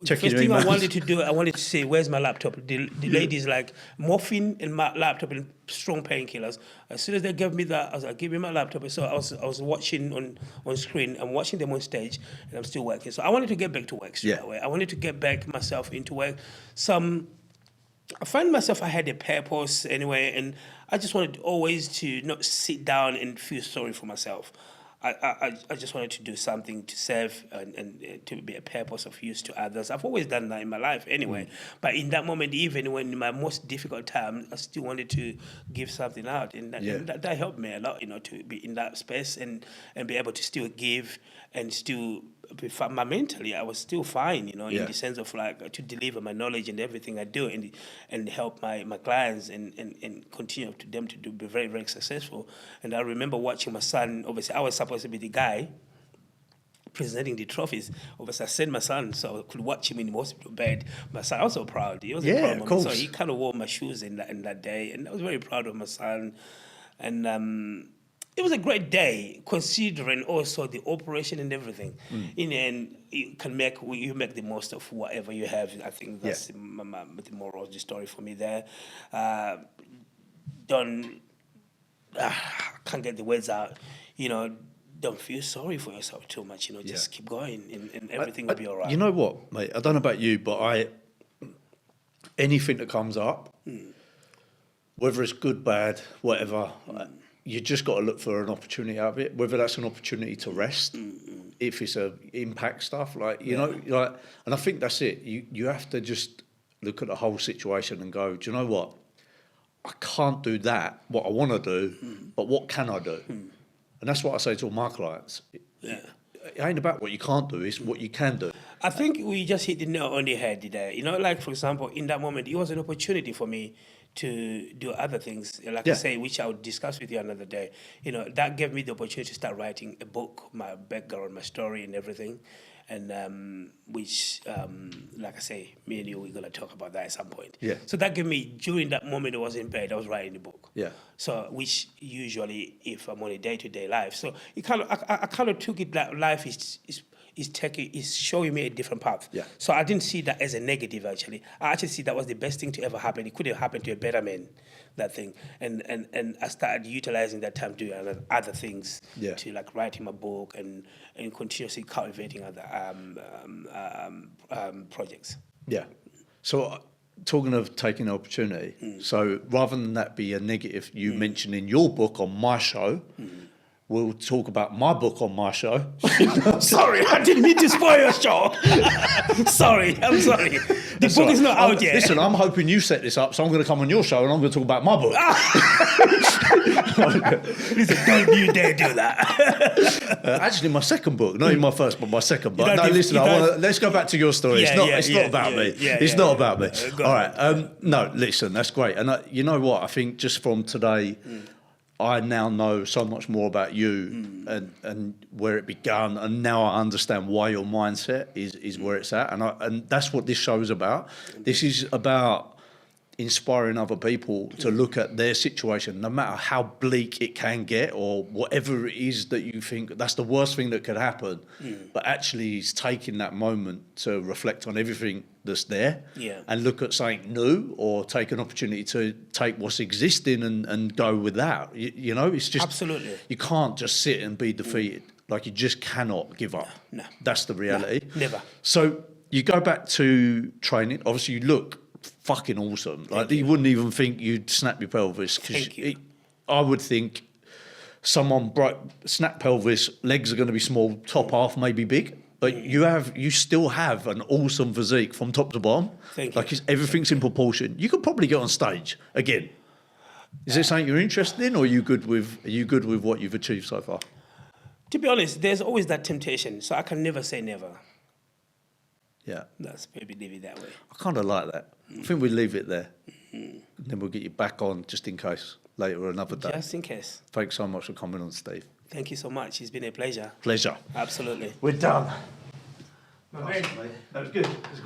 Checking First thing your I emails. wanted to do, I wanted to say, where's my laptop? The lady's like, morphine and my laptop and strong painkillers. As soon as they gave me that, I was like, give me my laptop. So I was watching on screen, I'm watching them on stage, and I'm still working. So I wanted to get back to work straight away. I wanted to get back myself into work. I find myself, I had a purpose anyway, and I just wanted always to not sit down and feel sorry for myself. I just wanted to do something to serve and to be a purpose of use to others. I've always done that in my life anyway. But in that moment, even when in my most difficult time, I still wanted to give something out. And that helped me a lot, to be in that space and be able to still give and still be mentally, I was still fine, in the sense of like to deliver my knowledge and everything I do and help my clients and continue to them to be very, very successful. And I remember watching my son, obviously I was supposed to be the guy presenting the trophies. Obviously I sent my son so I could watch him in the hospital bed. My son, I was so proud. He was a proud moment. So he kind of wore my shoes in that day, and I was very proud of my son. And it was a great day, considering also the operation and everything. In the end, you make the most of whatever you have. I think that's the moral of the story for me there. Can't get the words out. Don't feel sorry for yourself too much. Just keep going, and everything will be all right. You know what, mate? I don't know about you, but anything that comes up, whether it's good, bad, whatever. You just got to look for an opportunity out of it, whether that's an opportunity to rest, if it's impact stuff, and I think that's it. You have to just look at the whole situation and go, do you know what? I can't do that, what I want to do, but what can I do? And that's what I say to all my clients. it ain't about what you can't do, it's what you can do. I think we just hit the nail on the head there. You know, like, for example, in that moment, it was an opportunity for me to do other things, like I say, which I would discuss with you another day. You know, that gave me the opportunity to start writing a book, my background, my story and everything. And which, like I say, me and you, we're going to talk about that at some point. Yeah. So that gave me, during that moment I was in bed, I was writing the book. Yeah. So, which usually, if I'm on a day-to-day life, so it kind of, I kind of took it that life is showing me a different path. Yeah. So I didn't see that as a negative, actually. I actually see that was the best thing to ever happen. It could have happened to a better man, that thing. And I started utilizing that time to do other things, to like writing my book and continuously cultivating other projects. Yeah. So talking of taking an opportunity, so rather than that be a negative, you mentioned in your book on my show, we'll talk about my book on my show. Sorry, I didn't mean to spoil your show. Sorry, I'm sorry. The book is not out yet. Listen, I'm hoping you set this up, so I'm going to come on your show and I'm going to talk about my book. Listen, don't you dare do that. Actually, my second book, not even my first, but my second. But no, listen, let's go back to your story. It's not about me. It's not about me. All right. No, listen, that's great. And you know what? I think just from today, I now know so much more about you and where it began, and now I understand why your mindset is where it's at, and that's what this show is about. This is about inspiring other people to look at their situation, no matter how bleak it can get or whatever it is that you think that's the worst thing that could happen, but actually he's taking that moment to reflect on everything that's there and look at something new, or take an opportunity to take what's existing and go with that. You know, it's just absolutely, you can't just sit and be defeated. Like, you just cannot give up. No. That's the reality. No, never. So you go back to training. Obviously, you look fucking awesome. Like, you wouldn't even think you'd snap your pelvis. Thank you. I would think someone snap pelvis, legs are going to be small, top half may be big. But you still have an awesome physique from top to bottom. Thank you. you. Everything's in proportion. You could probably get on stage again. Is there something you're interested in, or are you good with what you've achieved so far? To be honest, there's always that temptation, so I can never say never. Yeah. That's maybe leave it that way. I kind of like that. I think we leave it there. And then we'll get you back on just in case, later or another day. Just in case. Thanks so much for coming on, Steve. Thank you so much. It's been a pleasure. Pleasure. Absolutely. We're done. My man. That was good.